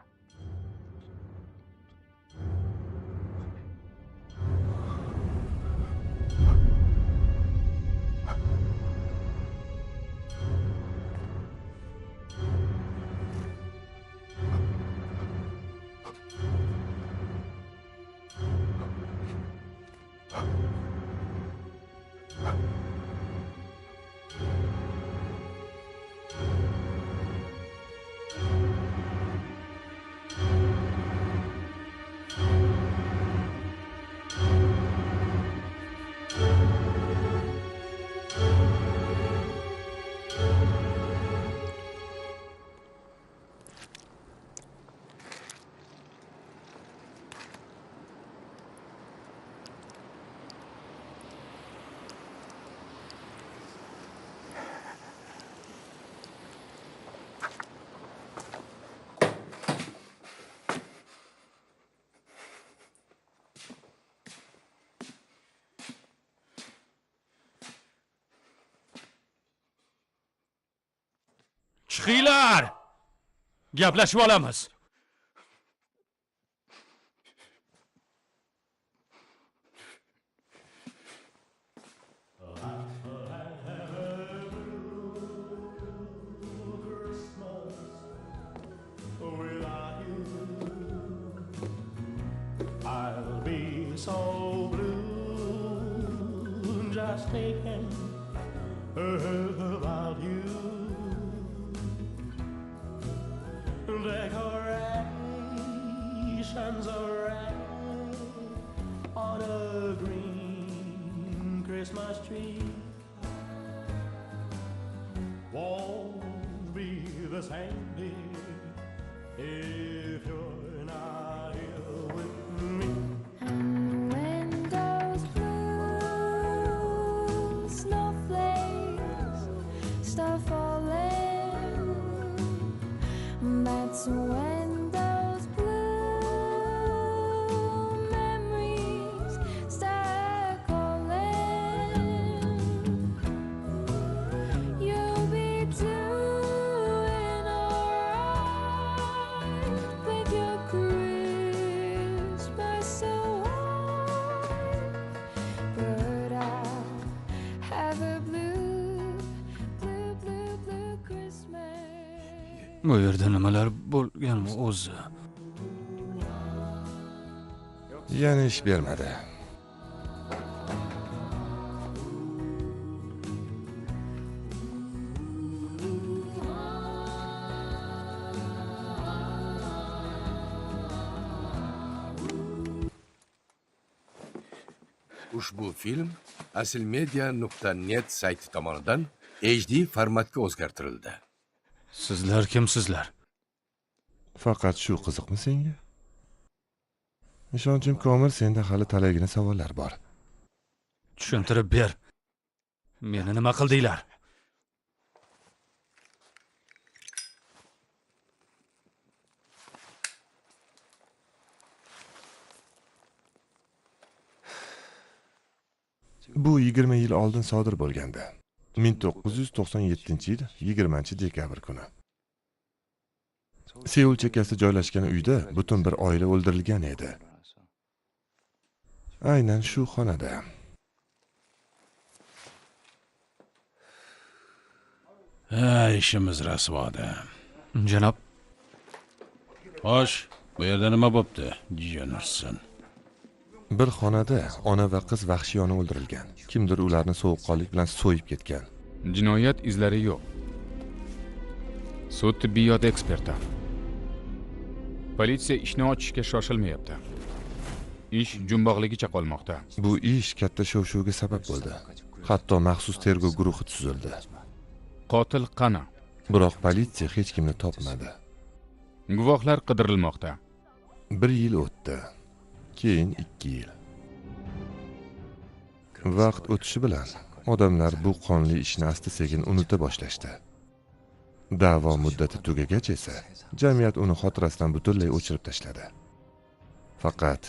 Chiqinglar! Gaplashib olamiz. I'll be so blue just thinking about you. Decorations are red on a green Christmas tree. Won't be the same, dear, if you're not here with me. When those blue snowflakes start falling, that's when those blue memories start calling. You'll be doing alright with your Christmas so white, but I'll have a blue Christmas. Bu yerda nimalar bo'lganmi o'zi? Yana ish bermadi. Ushbu film aslmedia.net sayti tomonidan HD formatga o'zgartirildi. Sizlar kimsizlar? Faqat shu qiziqmi senga? Ishonchim komil, senda hali talaygina savollar bor. Tushuntirib ber. Meni nima qildinglar? Bu 20 yil oldin sodir bo'lgandi. 1997-yil 20-dekabr kuni. Seul chekkasida joylashgan uyda butun bir oila o'ldirilgan edi. Aynan shu xonada. Ishimiz rasvoda. Janob, Xo'sh, bu yerda nima bo'pti, Jonarson? Bir xonada ona va qiz vahshiyona o'ldirilgan. Kimdir ularni sovuqqonlik bilan so'yib ketgan. Jinoyat izlari yo'q. Sud tibbiyot eksperti. Politsiya ishni ochishga shoshilmayapti. Ish jumboqligicha qolmoqda. Bu ish katta shov-shuvga sabab bo'ldi. Hatto maxsus tergov guruhi tuzildi. Qotil qani? Biroq politsiya hech kimni topmadi. Guvohlar qidirilmoqda. 1 yil o'tdi. Keyin 2 yil. Vaqt o'tishi bilan odamlar bu qonli ishni asta-sekin unuta boshlashdi. Da'vo muddati tugagach esa jamiyat uni xotirasidan butunlay o'chirib tashladi. Faqat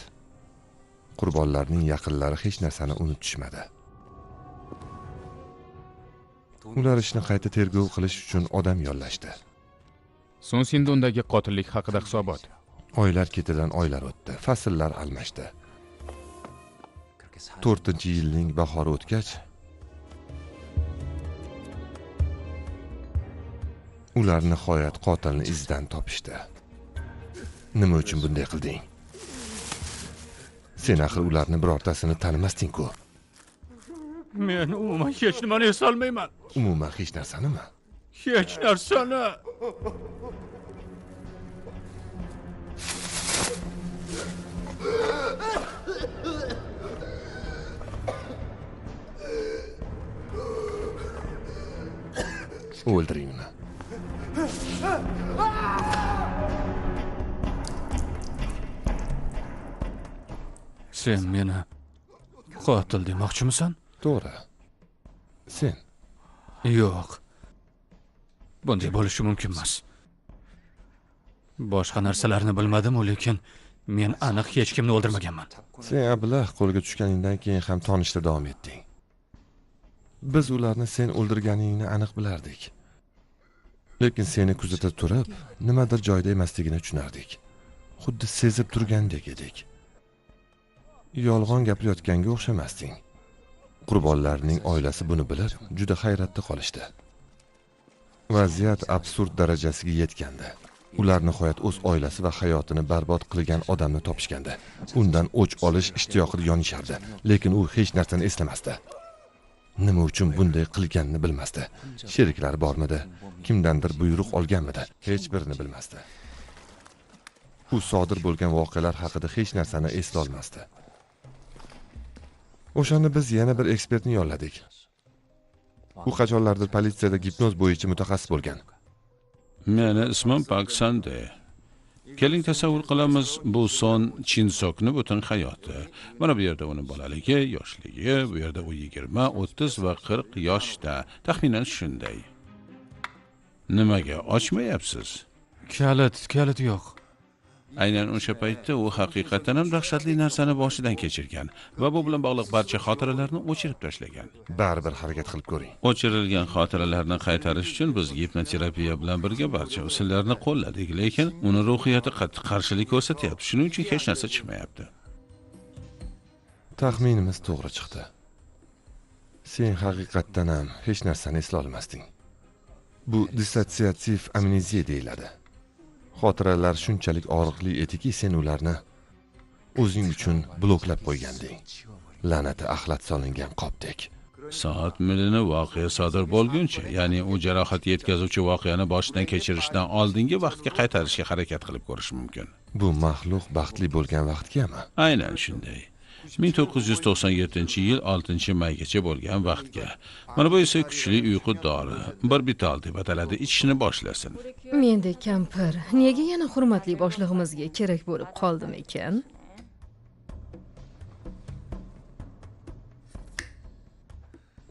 qurbonlarning yaqinlari hech narsani unutishmadi. Ular ishni qayta tergov qilish uchun odam yollashdi. So'ng Sindondagi qotillik haqida hisobot. Oylar ketidan oylar o'tdi, fasllar almashdi. 4-yilning bahori o'tgach, ular nihoyat qotilni izdan topishdi. Nima uchun bunday qilding? Sen axir ularni birortasini tanimasding-ku. Men umuman hech nimani esolmayman. Umuman hech narsanimi? Hech narsani. O'ldiring uni. Sen meni qotil demoqchimisan? To'g'ri. Sen Yo'q. Bunday bo'lishi mumkin emas. Boshqa narsalarni bilmadim, lekin men aniq hech kimni o'ldirmaganman. Sen ablah qo'lga tushganingdan keyin ham tonishda davom etding. Biz ularni sen o'ldirganingni aniq bilardik. Lekin seni kuzatib turib, nimadir joyda emasligini tushunardik. Xuddi sezib turgandek edik. Yolg'on gapirayotganga o'xshamasding. Qurbonlarning oilasi buni bilib, juda hayratda qolishdi. Vaziyat absurd darajasiga yetgandi. Ular nihoyat o'z oilasi va hayotini barbod qilgan odamni topishgandi. Undan o'ch olish ishtiyoqida yonishardi, lekin u hech narsani eslamasdi. Nima uchun bunday qilganini bilmasdi. Sheriklari bormidi? Kimdandir buyruq olganmidi? Hech birini bilmasdi. U sodir bo'lgan voqealar haqida hech narsani esla olmasdi. O'shanda biz yana bir ekspertni yolladik. U qachonlardir politsiyada gipnoz bo'yicha mutaxassis bo'lgan. Meni ismim Pak Sande. Keling tasavvur qilamiz bu son Chinsokni butun hayoti. Mana bu yerda uning bolaligi, yoshligi, bu yerda u 20, 30 va 40 yoshda. Taxminan shunday. Nimaga ochmayapsiz? Kalit yo'q. Aynan o'sha paytda u haqiqatan ham dahshatli narsani boshidan kechirgan va bu bilan bog'liq barcha xotiralarni o'chirib tashlagan. Baribir harakat qilib ko'ring. O'chirilgan xotiralarni qaytarish uchun biz gipnoterapiya bilan birga barcha usullarni qo'lladik, lekin uni ruhiyati qattiq qarshilik ko'rsatyapti. Shuning uchun hech narsa chiqmayapti. Taxminimiz to'g'ri chiqdi. Sen haqiqatan ham hech narsani esla olmasding. Bu dissotsiativ amneziya deyiladi. Xotiralar shunchalik og'riqli ediki, sen ularni o'zing uchun bloklab qo'yganding. La'nati axlat solingan qopdek. Soat milini voqea sodir bo'lguncha, ya'ni u jarohat yetkazuvchi voqeani boshidan kechirishdan oldingi vaqtga qaytarishga harakat qilib ko'rish mumkin. Bu maxluq baxtli bo'lgan vaqtgami? Aynan shunday. 1997-yil 6-maygacha bo'lgan vaqtga. Mana bu esa kuchli uyqu dori, barbital deb ataladi, ichishni boshlasin. Mendek kampir nega yana hurmatli boshlig'imizga kerak bo'lib qoldim ekan?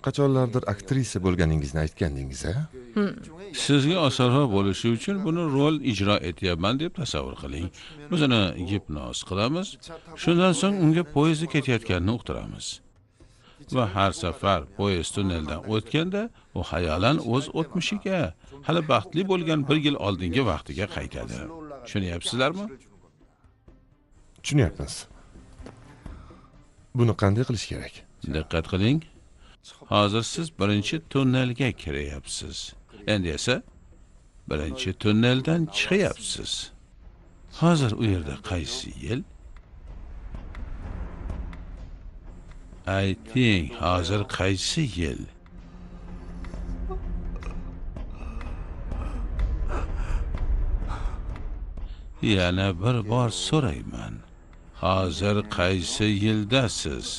Qachonlardir aktrisa bo'lganingizni aytgandingiz-a? Sizga osonroq bo'lishi uchun buni rol ijro etyapman deb tasavvur qiling. Biz uni gipnoz qilamiz, shundan so'ng unga poyezd ketayotganini uqtiramiz. Va har safar poyezd tunneldan o'tganda, u xayolan o'z o'tmishiga, hali baxtli bo'lgan 1 yil oldingi vaqtiga qaytadi. Tushunyapsizlarmi? Tushunyapmiz. Buni qanday qilish kerak? Diqqat qiling. Hozir siz birinchi tunnelga kiryapsiz. Endi esa birinchi tunneldan chiqyapsiz. Hozir u yerda qaysi yil? Ayting, hozir qaysi yil? Yana bir bor so'rayman. Hozir qaysi yildasiz?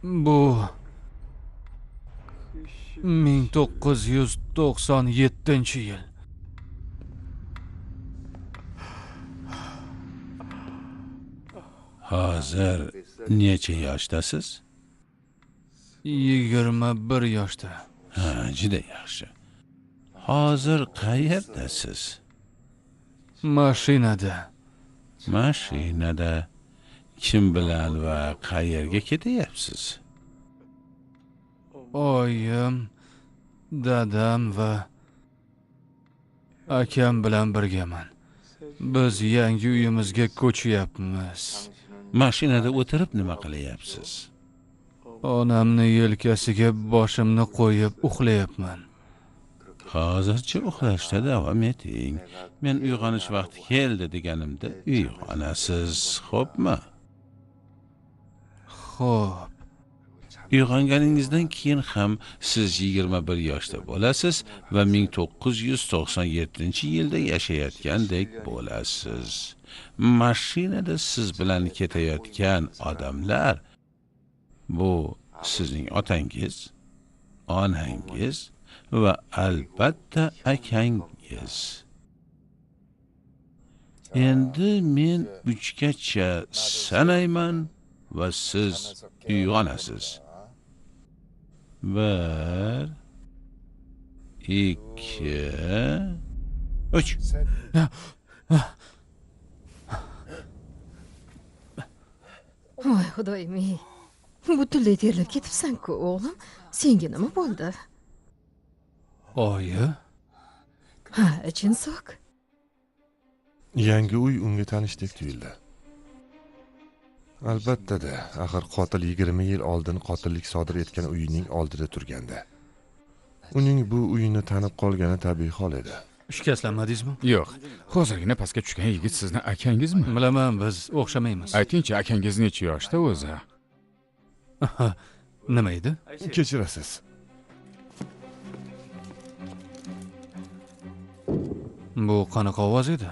Bu 1997-yil. Hozir necha yoshdasiz? 21 yoshda. Ha, juda yaxshi. Hozir qayerdasiz? Mashinada. Mashinada kim bilan va qayerga ketyapsiz? Oyim, dadam va akam bilan birgaman. Biz yangi uyimizga ko'chyapmiz. Mashinada o'tirib nima qilyapsiz? Onamni yelkasiga boshimni qo'yib uxlayapman. Hozircha uxlashda davom eting. Men uyg'onish vaqti keldi deganimda uyg'onasiz, xo'pmi? Xo'p. Uyg'onganingizdan keyin ham siz 21 yoshda bo'lasiz va 1997-yilda yashayotgandek bo'lasiz. Mashinada siz bilan ketayotgan odamlar bu sizning otangiz, onangiz va albatta akangiz. Endi men 3gacha sanayman va siz uyg'onasiz. 1 2 3. Voy xudoyim-ey. Butunlay terlab ketibsan-ku, o'g'lim. Senga nima bo'ldi? Oyi, Ha, Chinsoq. Yangi uy unga tanishdek tuyuldi. Albatta-da, axir qotil 20 yil oldin qotillik sodir etgan uyining oldida turganda. Uning bu uyini tanib qolgani tabiiy hol edi. shikastlanmadingizmi? Yo'q. Hozirgina pastga tushgan yigit sizni akangizmi? Bilaman, biz o'xshamaymiz. Aytingchi, akangiz necha yoshda o'zi? Nima edi? Kechirasiz. Bu qanaqa ovoz edi?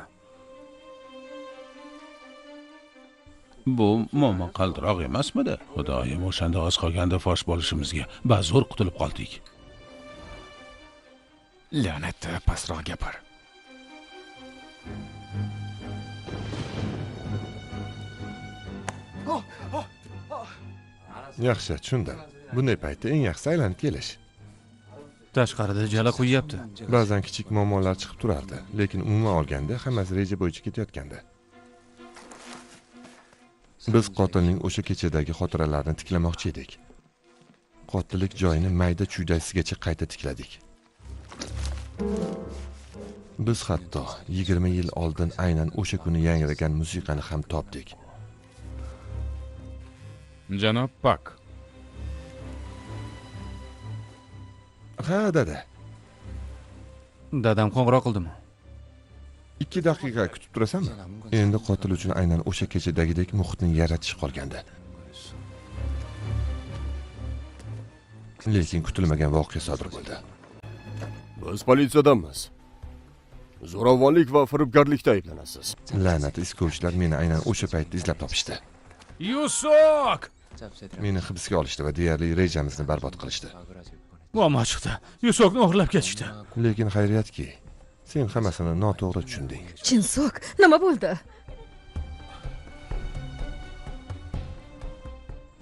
Bu momo qaldiroq emasmidi? Xudoyim, o'shanda oz qolganda fosh bo'lishimizga ba'zo'r qutulib qoldik. La'natda pastroq gapir. Yaxshi, tushundim. Bunday paytda eng yaxshisi aylanib kelish. Tashqarida jala qo'yyapti. Ba'zan kichik muammolar chiqib turardi, lekin umuman olganda hammasi reja bo'yicha ketayotgandi. Biz qotilning o'sha kechadagi xotiralarini tiklamoqchi edik. Qotillik joyini mayda-chuydasigacha qayta tikladik. Biz hatto 20 yil oldin aynan o'sha kuni yangragan musiqani ham topdik. Janob Pak. Ha, dada. Dadam qo'ng'iroq qildimi? 2 daqiqa kutib turasanmi? Endi qotil uchun aynan o'sha kechadagidek muhitni yaratish qolgandi. Lekin kutilmagan voqea sodir bo'ldi. Biz politsiyadanmiz. Zo'ravonlik va firibgarlikda ayblanasiz. La'nat iskovchilar meni aynan o'sha paytda izlab topishdi. Yusuk! Meni hibsga olishdi va deyarli rejamizni barbod qilishdi. Muammo chiqdi. Yusukni o'g'irlab ketishdi. Lekin xayriyatki, sen hammasini noto'g'ri tushunding. Chinsoq, nima bo'ldi?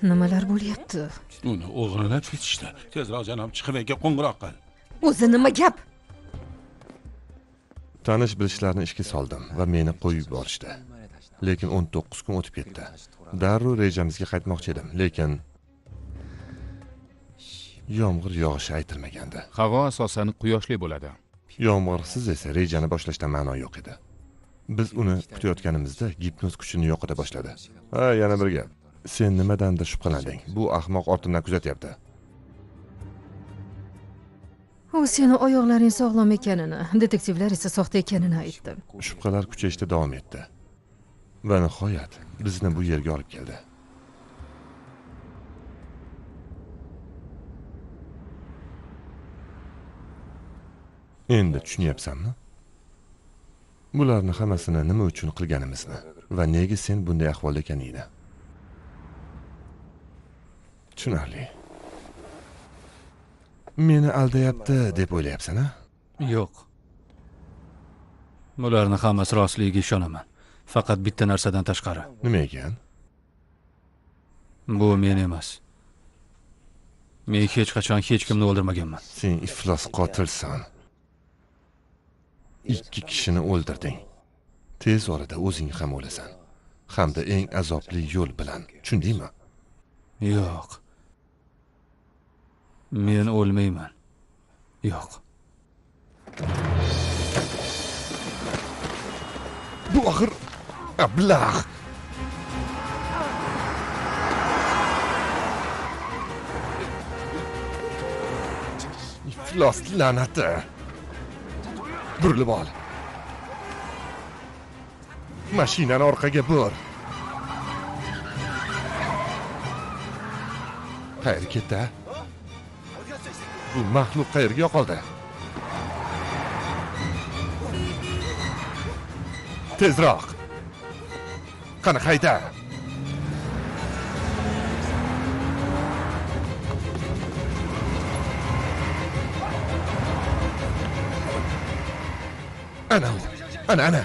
Nimalar bo'lyapti? Uni o'g'irlab ketishdi. Tezroq janob chiqivga qo'ng'iroq qil. O'zi nima gap? Tanish bilishlarni ishga soldim va meni qo'yib yuborishdi. Lekin 19 kun o'tib ketdi. Darrov rejamizga qaytmoqchi edim, lekin yomg'ir yog'ishi aytilmagandi. Havo asosan quyoshli bo'ladi. Yomg'irsiz esa rejani boshlashdan ma'no yo'q edi. Biz uni kutayotganimizda gipnoz kuchini yo'qota boshladi. Ha, yana bir gap. Sen nimadandir shubhalanding. Bu ahmoq ortimdan kuzatyapti. U seni oyoqlaring sog'lom ekanini, detektivlar esa soxta ekanini aytdi. Shubhalar kuchayishda davom etdi. Va nihoyat bizni bu yerga olib keldi. Endi tushunyapsanmi? Bularni hammasini nima uchun qilganimizni va nega sen bunday ahvolda ekaningni. Tushunarli. Meni aldayapti deb o'ylayapsan-a? Yo'q. Bularning hammasi rostligiga ishonaman. Faqat bitta narsadan tashqari. Nima ekan? Bu men emas. Men hech qachon hech kimni o'ldirmaganman. Sen iflos qotilsan. 2 kishini o'ldirding. Tez orada o'zing ham o'lasan. Hamda eng azobli yo'l bilan. Tushundingmi? Yo'q. Men o'lmayman. Yo'q. Bu axir ablah. İflos la'nati. Burilib ol. Mashinani orqaga bur. Qayerga ketdi? Bu maxluq qayerga yo'qoldi? Tezroq. Qani hayda. Ana u. Ana.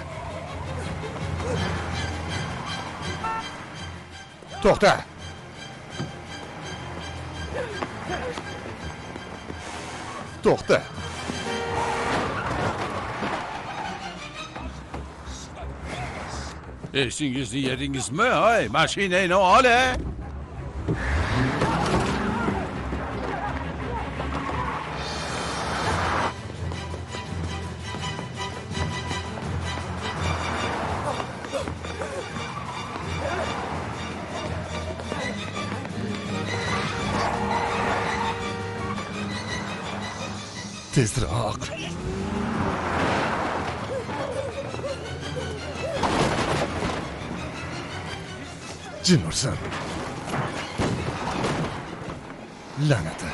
To'xta. To'xta. Esingizni yedingizmi? Ay, mashinani ol. Tezroq. Jin ursin. La'nati.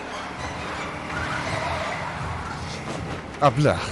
Ablah.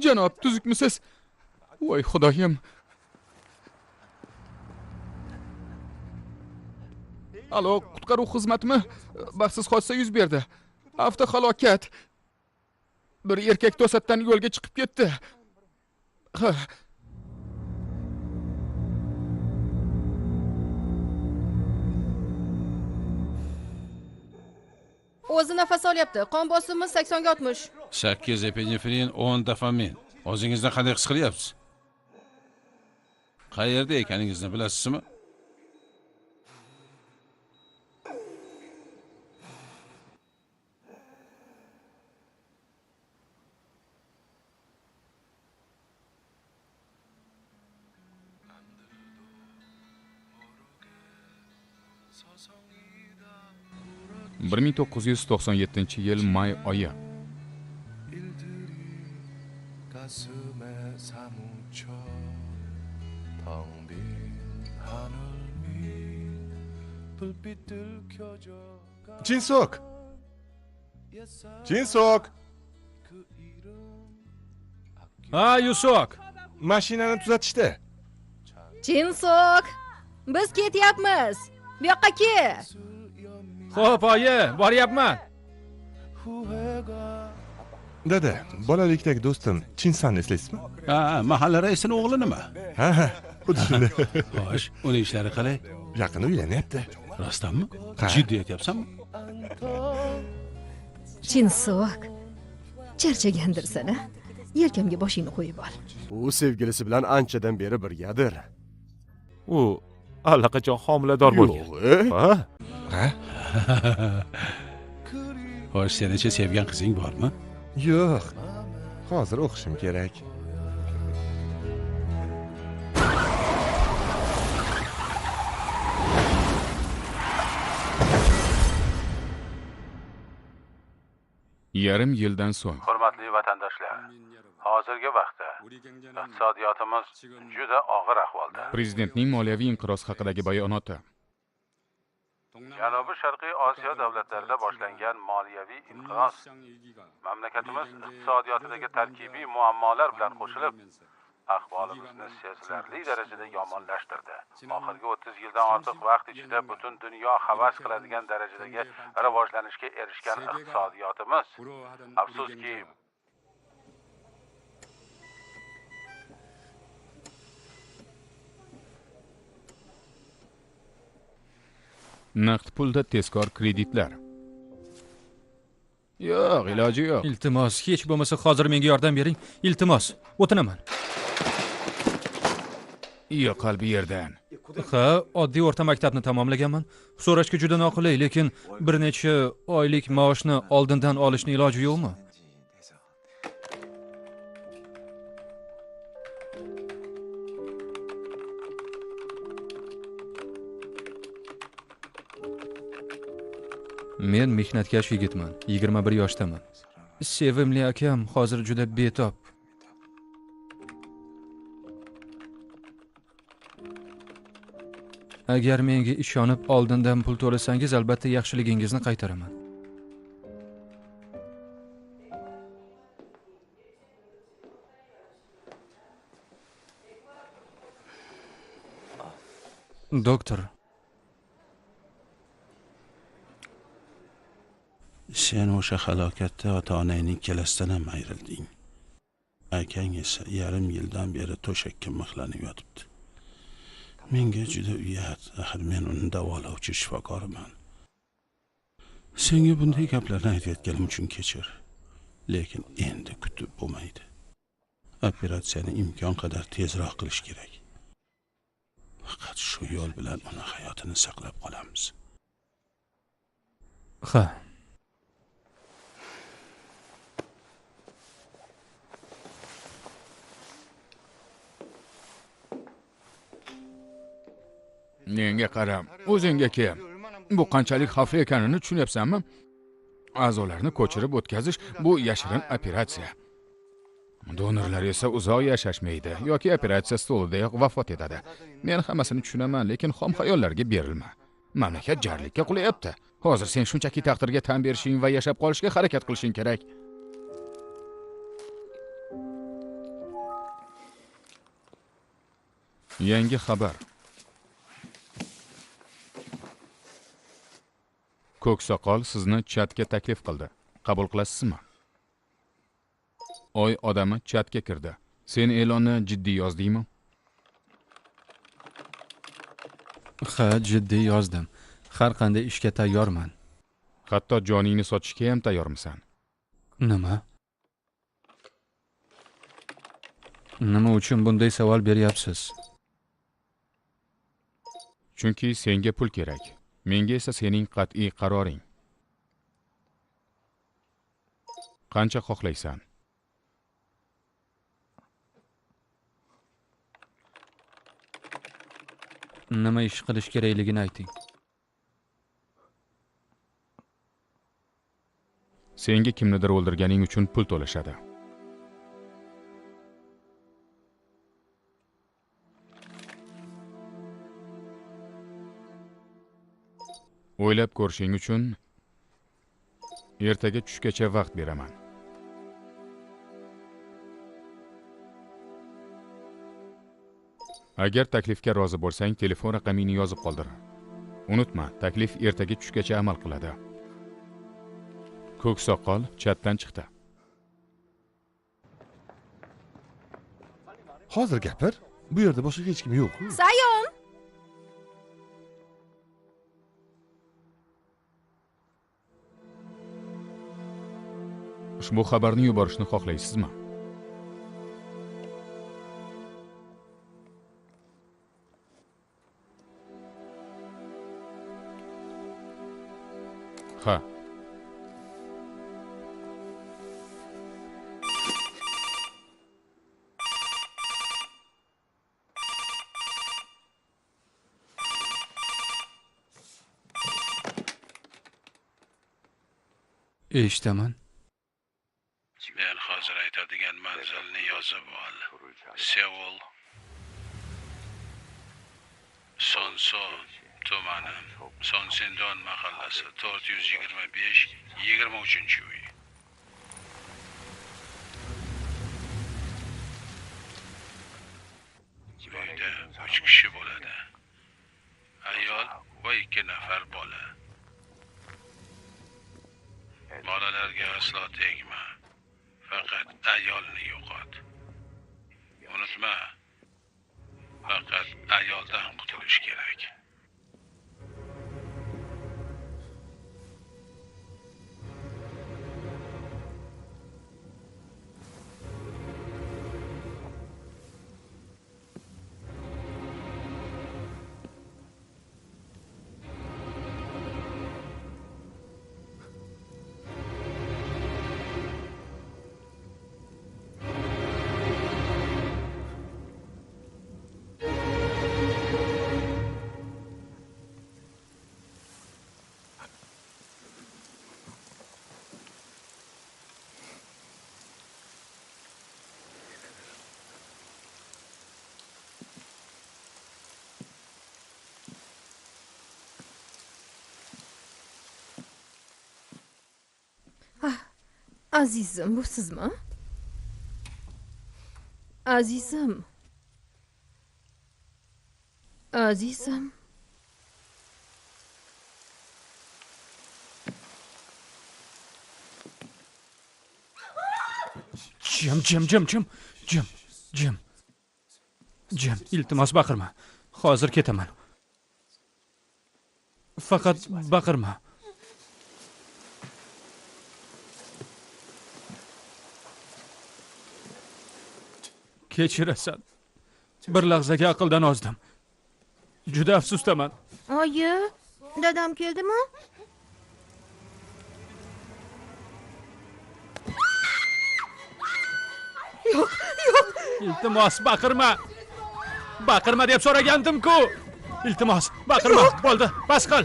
Janob, tuzukmisiz? Voy xudoyim. Alo, qutqaruv xizmatimi? Baxtsiz hodisa yuz berdi. Avtohalokat. Bir erkak to'satdan yo'lga chiqib ketdi. Ha. O'zi nafas olyapti. Qon bosimi 80 ga 60. 8 epinefrin, 10 dofamin. O'zingizni qanday his qilyapsiz? Qayerda ekaningizni bilasizmi? 1997-yil may oyi. 가슴에 사무쳐 텅 빈 하늘 위 불빛들 켜져 Jinsok! Jinsok! Ha, Yusok. Mashinani tuzatishdi. Jinsok, biz ketyapmiz. Bu yoqqa kel. Xo'p, oyi, boryapman. Dada, bolalikdagi do'stim Chinsanni eslaysizmi? Ha, mahalla raisining o'g'li nima? Ha, xuddi shunday. Xo'sh, uning ishlari qalay? Yaqin uylanyapti. Rostdanmi? Ha. Jiddiy aytyapsanmi? Jinsok, charchagandirsan-a? Yelkamga boshingni qo'yib ol. U sevgilisi bilan anchadan beri birgadir. U allaqachon homilador bo'lgan. Yo'q, Ha? Ha? Xo'sh, sening-chi sevgan qizing bormi? Yo'q. Hozir o'qishim kerak. Yarim yildan so'ng Hurmatli vatandoshlar, hozirgi vaqtda iqtisodiyotimiz juda og'ir ahvolda. prezidentning moliyaviy inqiroz haqidagi bayonoti. Janubiy Sharqiy Osiyo davlatlarida boshlangan moliyaviy inqiroz mamlakatimiz iqtisodiyotidagi tarkibiy muammolar bilan qo'shilib, ahvolimizni sezilarli darajada yomonlashtirdi. Oxirgi 30 yildan ortiq vaqt ichida butun dunyo havas qiladigan darajadagi rivojlanishga erishgan iqtisodiyotimiz, afsuski, Naqd pulda tezkor kreditlar. Yo'q, iloji yo'q. Iltimos, hech bo'lmasa hozir menga yordam bering. Iltimos, o'tinaman. Yo'q, qalbi yerdan. Ha, oddiy o'rta maktabni tamomlaganman. So'rashga juda noqulay, lekin bir necha oylik maoshni oldindan olishning iloji yo'qmi? Men mehnatkash yigitman, 21 yoshdaman. Sevimli akam hozir juda betob. Agar menga ishonib oldindan pul to'lasangiz, albatta yaxshiligingizni qaytaraman. Doktor, Sen o'sha halokatda ota-onangning ikkalasidan ham ayrilding. Akang esa yarim yildan beri to'shakka mixlanib yotibdi. Menga juda uyat, axir men uni davolovchi shifokoriman. Senga bunday gaplarni aytayotganim uchun kechir. Lekin endi kutib bo'lmaydi. Operatsiyani imkon qadar tezroq qilish kerak. Faqat shu yo'l bilan uni hayotini saqlab qolamiz. ha. Menga qaram, o'zingga kel. Bu qanchalik xavfli ekanini tushunyapsanmi? A'zolarni ko'chirib o'tkazish bu yashirin operatsiya. Donorlar esa uzoq yashashmaydi yoki operatsiya stolidayoq vafot etadi. Men hammasini tushunaman, lekin xom xayollarga berilma. Mamlakat jarlikka qulayapti. Hozir sen shunchaki taqdirga tan berishing va yashab qolishga harakat qilishing kerak. Yangi xabar. Ko'ksoqol sizni chatga taklif qildi. Qabul qilasizmi? Oy odami chatga kirdi. Sen e'lonni jiddiy yozdingmi? Ha, jiddiy yozdim. Har qanday ishga tayyorman. Hatto joningni sotishga ham tayyormisan? Nima? Nima uchun bunday savol beryapsiz? Chunki senga pul kerak. Menga esa sening qat'iy qaroring. Qancha xohlaysan? Nima ish qilish kerakligini ayting. senga kimnidir o'ldirganing uchun pul to'lashadi. O'ylab ko'rishing uchun ertaga tushgacha vaqt beraman. Agar taklifga rozi bo'lsang, telefon raqamingni yozib qoldir. Unutma, taklif ertaga tushgacha amal qiladi. Ko'k soqol chatdan chiqdi. Hozir gapir. Bu yerda boshqa hech kim yo'q. Sayon! Ushbu xabarni yuborishni xohlaysizmi? Ha. Eshitaman. Men hozir aytadigan manzilni yozib ol. Seul, Sonso tumani, Sonsindon mahallasi, 425-23-uy. Uyda 3 kishi bo'ladi. Ayol va 2 nafar bola. Bolalarga aslo tegma. Faqat ayolni yo'qot. Unutma, faqat ayoldan qutulish kerak. Azizim, bu sizmi? Azizim. Azizim. Jim, iltimos baqirma. Hozir ketaman. Faqat baqirma. Kechirasan. Bir lahzaga aqldan ozdim. Juda afsusdaman. Oyi, dadam keldimi? Yo'q. Iltimos baqirma. Baqirma deb so'ragandim-ku. Iltimos, baqirma. Bo'ldi, bas qil.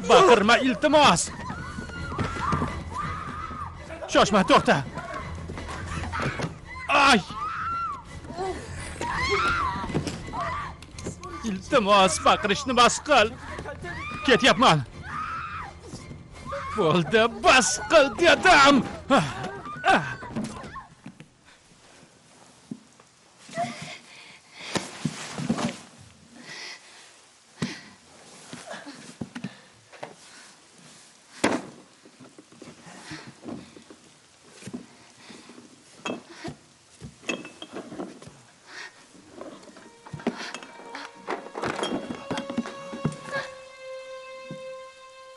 Baqirma, iltimos. Shoshma, to'xta. Ay! Iltimos, baqirishni bas qil. Ketyapman. Bo'ldi, bas qil dedim.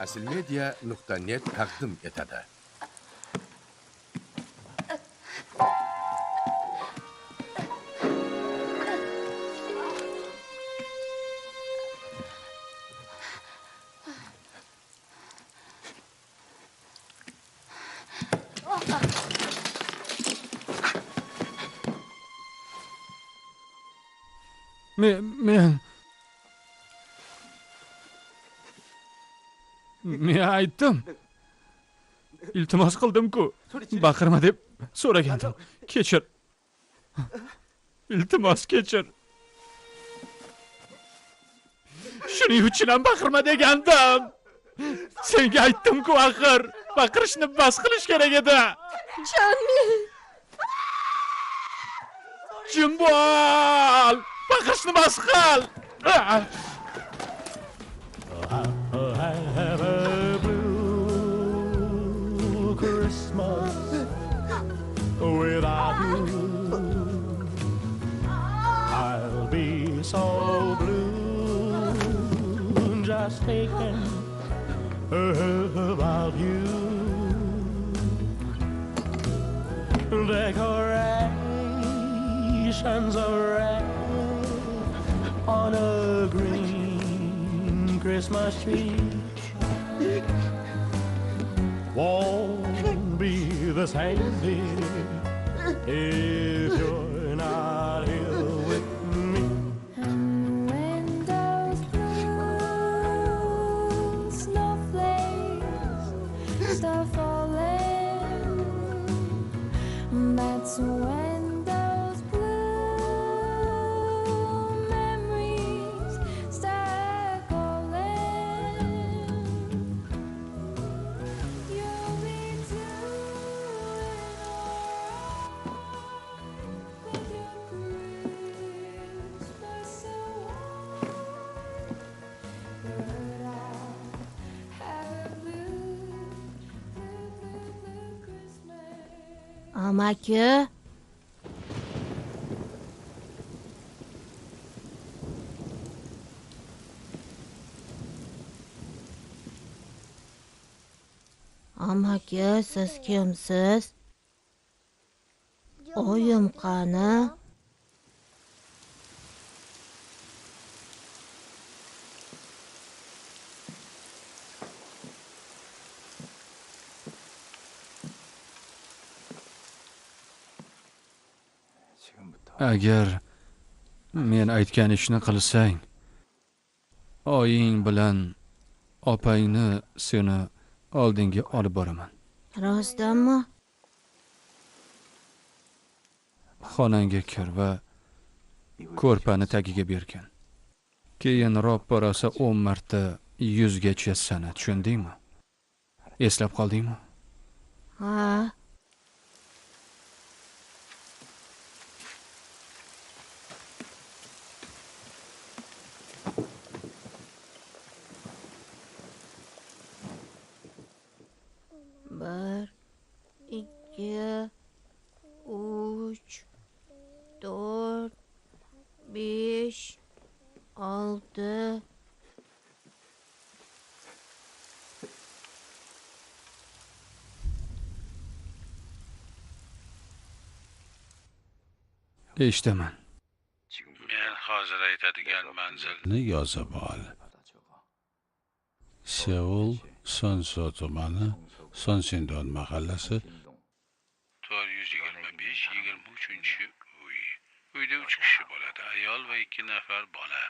asilmedia.net taqdim etadi. Men aytdim. iltimos qildim-ku. Baqirma deb so'ragandim. Kechir. Iltimos kechir. Shuning uchun ham baqirma degandim. Senga aytdim-ku axir. Baqirishni bas qilish kerak edi. Chanmi. Jim bo'l. Baqirishni bas qil. Have a blue Christmas without you. I'll be so blue just thinking about you. Decorations of red on a green Christmas tree won't be the same, dear, if you're not here with me. And when those blue snowflakes start falling, that's when those blue memories start calling. You'll be doing alright with your Christmas so but I'll have a blue Christmas. Amaki. Amaki, siz kimsiz? Oyim qani? Agar men aytgan ishni qilsang, oying bilan opangni seni oldinga olib boraman. Rostdanmi? Xonangga kir va ko'rpani tagiga berkin. Keyin roppa rosa 10 marta 100 gacha sana, tushundingmi? Eslab qoldingmi? Ha. Bir, ikki, uch, to'rt, besh, olti. Eshitaman. Men hozir aytadigan manzilni yozib ol. Seul, Sonso tumani, Sonsindon mahallasi 425-23-uy. Uyda 3 kishi bo'ladi. Ayol va 2 nafar bola.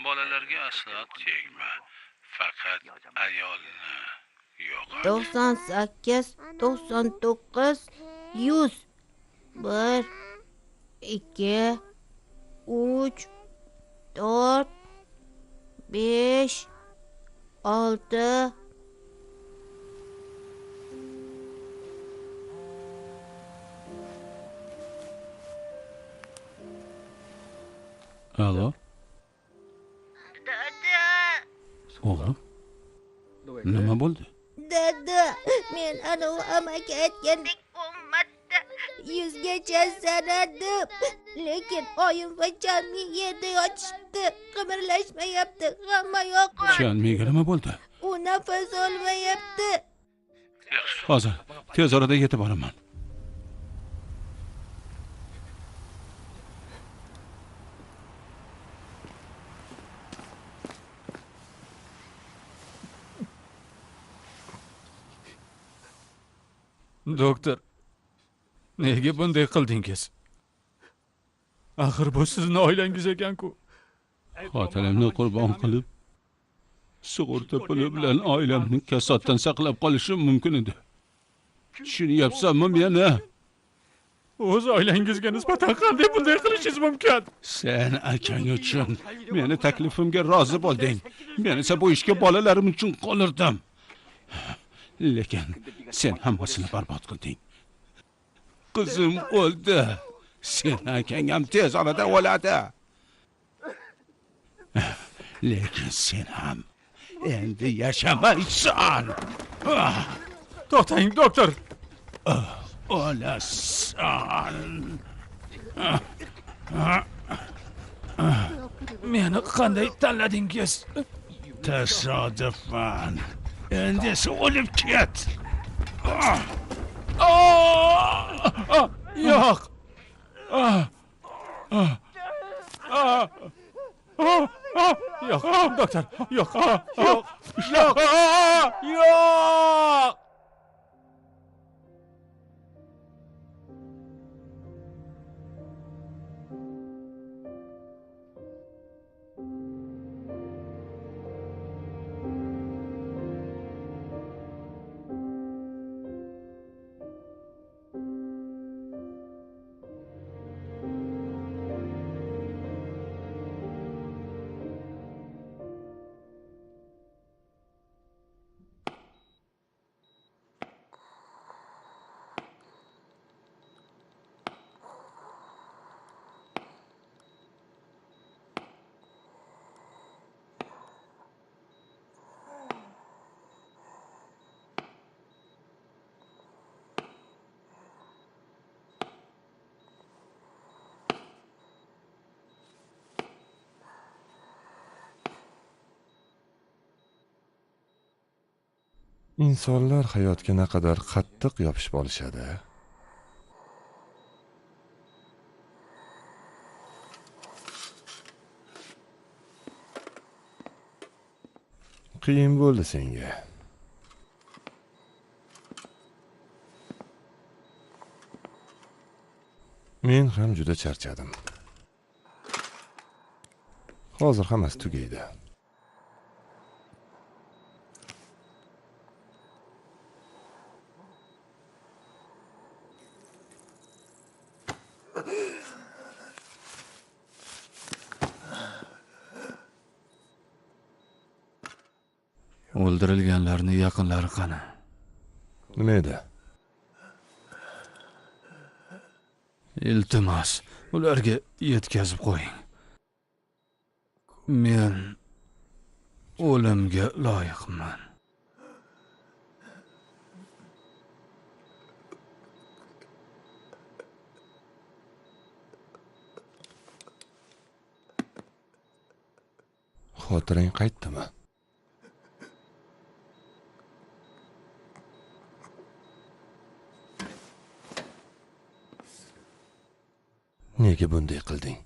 Bolalarga aslo tegma. Faqat ayolni yo'q. 98, 99, 100. 1, 2, 3, 4, 5, 6. Alo. Dada. O'g'lim. Nima bo'ldi? Dada, men anavi amaki aytgandek 10 marta 100 gacha sanadim. Lekin oyim va Chanmi yerda yotishibdi. Qimirlashmayapti. Hamma yoq. Chanmiga nima bo'ldi? U nafas olmayapti. Hozir tez orada yetib boraman. Doktor, nega bunday qildingiz? Axir bu sizning oilangiz ekan-ku. Xotinimni qurbon qilib, sug'urta puli bilan oilamni kasoddan saqlab qolishim mumkin edi. tushunyapsanmi meni? O'z oilangizga nisbatan qanday bunday qilishingiz mumkin? Sen akang uchun meni taklifimga rozi bo'lding. Men esa bu ishga bolalarim uchun qolirdim. Lekin sen hammasini barbod qilding. Qizim o'ldi. Sen akang ham tez orada o'ladi. Lekin sen ham endi yashamaysan. To'xtang, doktor. O'lasan. Meni qanday tanladingiz? Tasodifan. Endi esa o'lib ket. Yo'q. Yo'q, doktor. Yo'q. Yo'q. Yo'q. Yo'q. Insonlar hayotga naqadar qattiq yopishib olishadi. Qiyin bo'ldi senga. Men ham juda charchadim. Hozir hammasi tugaydi. O'ldirilganlarning yaqinlari qani? Nima edi? Iltimos, ularga yetkazib qo'ying. Men o'limga loyiqman. Xotirang qaytdimi? Nega bunday qilding?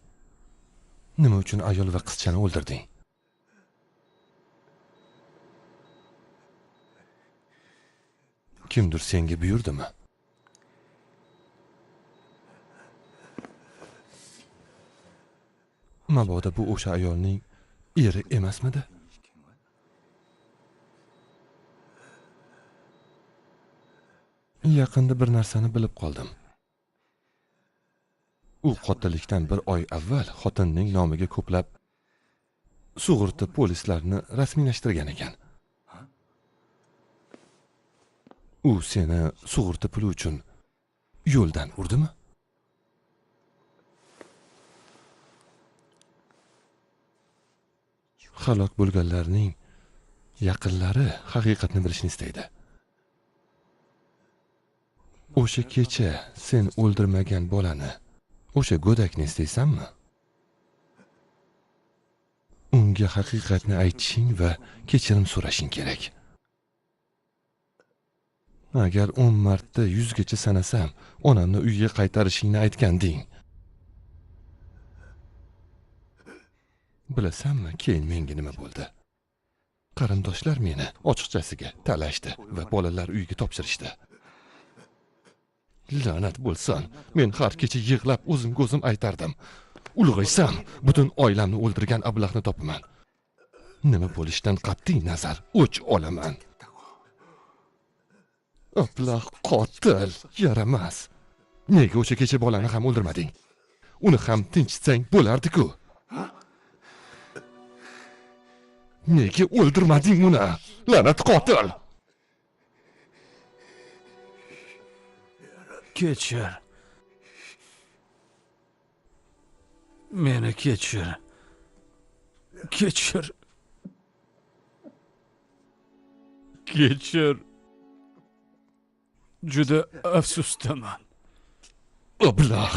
Nima uchun ayol va qizchani o'ldirding? Kimdir senga buyurdimi? Mabodo bu o'sha ayolning eri emasmidi? Yaqinda bir narsani bilib qoldim. U qotillikdan bir oy avval xotinning nomiga ko'plab sug'urta polislarni rasmiylashtirgan ekan. U seni sug'urta puli uchun yo'ldan urdimi? Halok bo'lganlarning yaqinlari haqiqatni bilishni istaydi. O'sha kecha sen o'ldirmagan bolani, o'sha go'dakni istaysanmi? Unga haqiqatni aytishing va kechirim so'rashing kerak. Agar 10 marta 100 gacha sanasam, onamni uyga qaytarishingni aytganding. Bilasanmi, keyin menga nima bo'ldi? Qarindoshlar meni ochiqchasiga talashdi va bolalar uyiga topshirishdi. La'nat bo'lsin, men har kecha yig'lab o'zim aytardim. Ulg'aysam, butun oilamni o'ldirgan ablahni topaman. Nima bo'lishidan qat'iy nazar o'ch olaman. Ablah qotil, yaramas. Nega o'sha kecha bolani ham o'ldirmading? Uni ham tinchitsang bo'lardi-ku. Nega o'ldirmading uni? La'nat qotil. Kechir. Meni kechir. Kechir. Kechir. Juda afsusdaman. Ablah.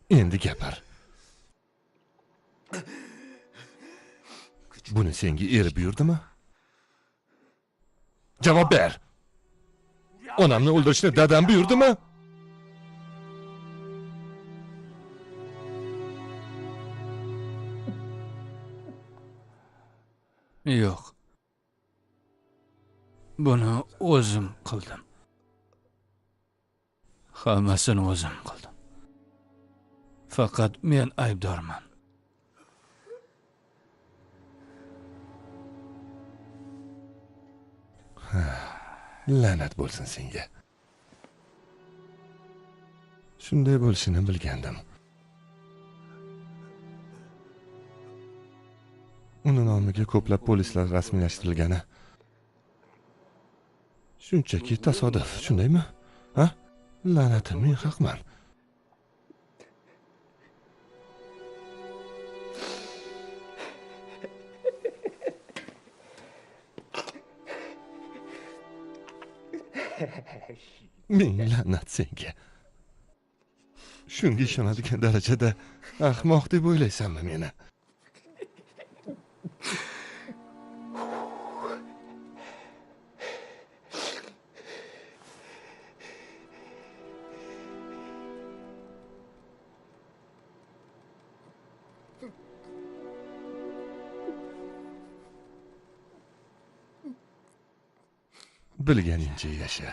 Endi gapir. Buni senga eri buyurdimi? Javob ber. Onamni o'ldirishni dadam buyurdimi? Yo'q. Buni o'zim qildim. Hammasini o'zim qildim. Faqat men aybdorman. La'nat bo'lsin senga. Shunday bo'lishini bilgandim. Uni nomiga ko'plab polislar rasmiylashtirilgani shunchaki tasodif, shundaymi? Ha? La'natim, men haqman. Ming la'nat senga. Shunga ishonadigan darajada ahmoq deb o'ylaysanmi meni? Bilganingcha yasha.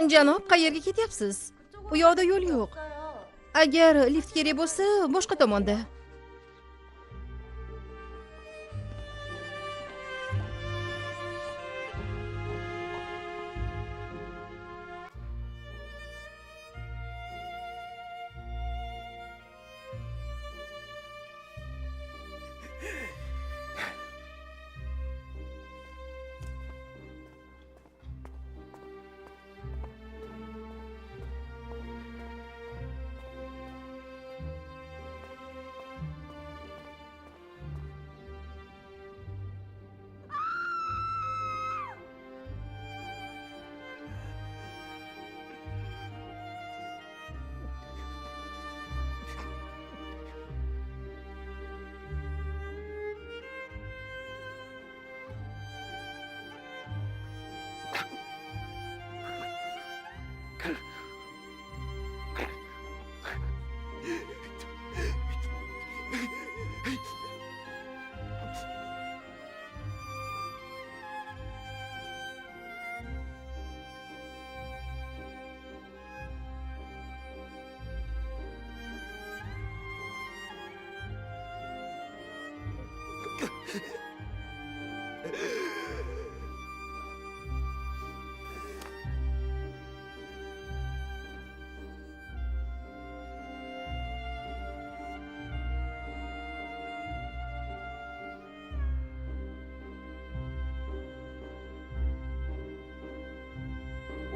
Janob, qayerga ketyapsiz? U yoqda yo'l yo'q. Agar lift kerak bo'lsa, boshqa tomonda.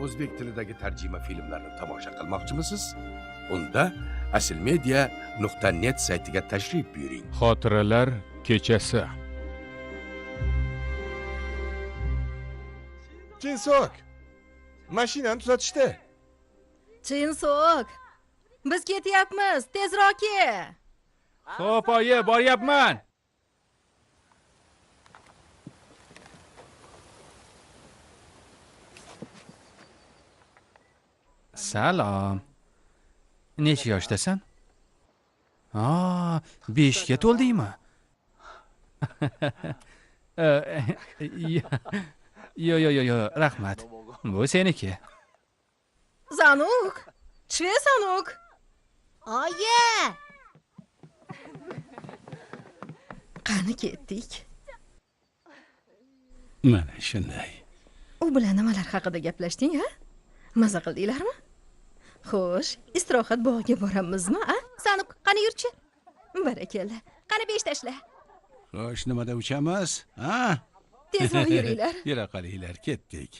o'zbek tilidagi tarjima filmlarni tomosha qilmoqchimisiz? Unda aslmedia.net saytiga tashrif buyuring. Xotiralar kechasi. Jinsoq. Mashinani tuzatishdi. Chinsoq, biz ketyapmiz, tezroq kel. Xo'p, oyi, boryapman. Salom. Necha yoshdasan? 5 ga to'ldingmi? Yo, rahmat. Bu seniki. Zanuk, chve Zanuk. Oyi! Qani ketdik? Mana shunday. U bilan nimalar haqida gaplashding, ha? Maza qildinglarmi? Xo'sh, istirohat bog'iga boramizmi, a? Zanuk, qani yurchi? Barakalla. Qani besh tashla. Xo'sh, nimada uchamiz? Ha? Tezroq yuringlar. Yura qolinglar, ketdik.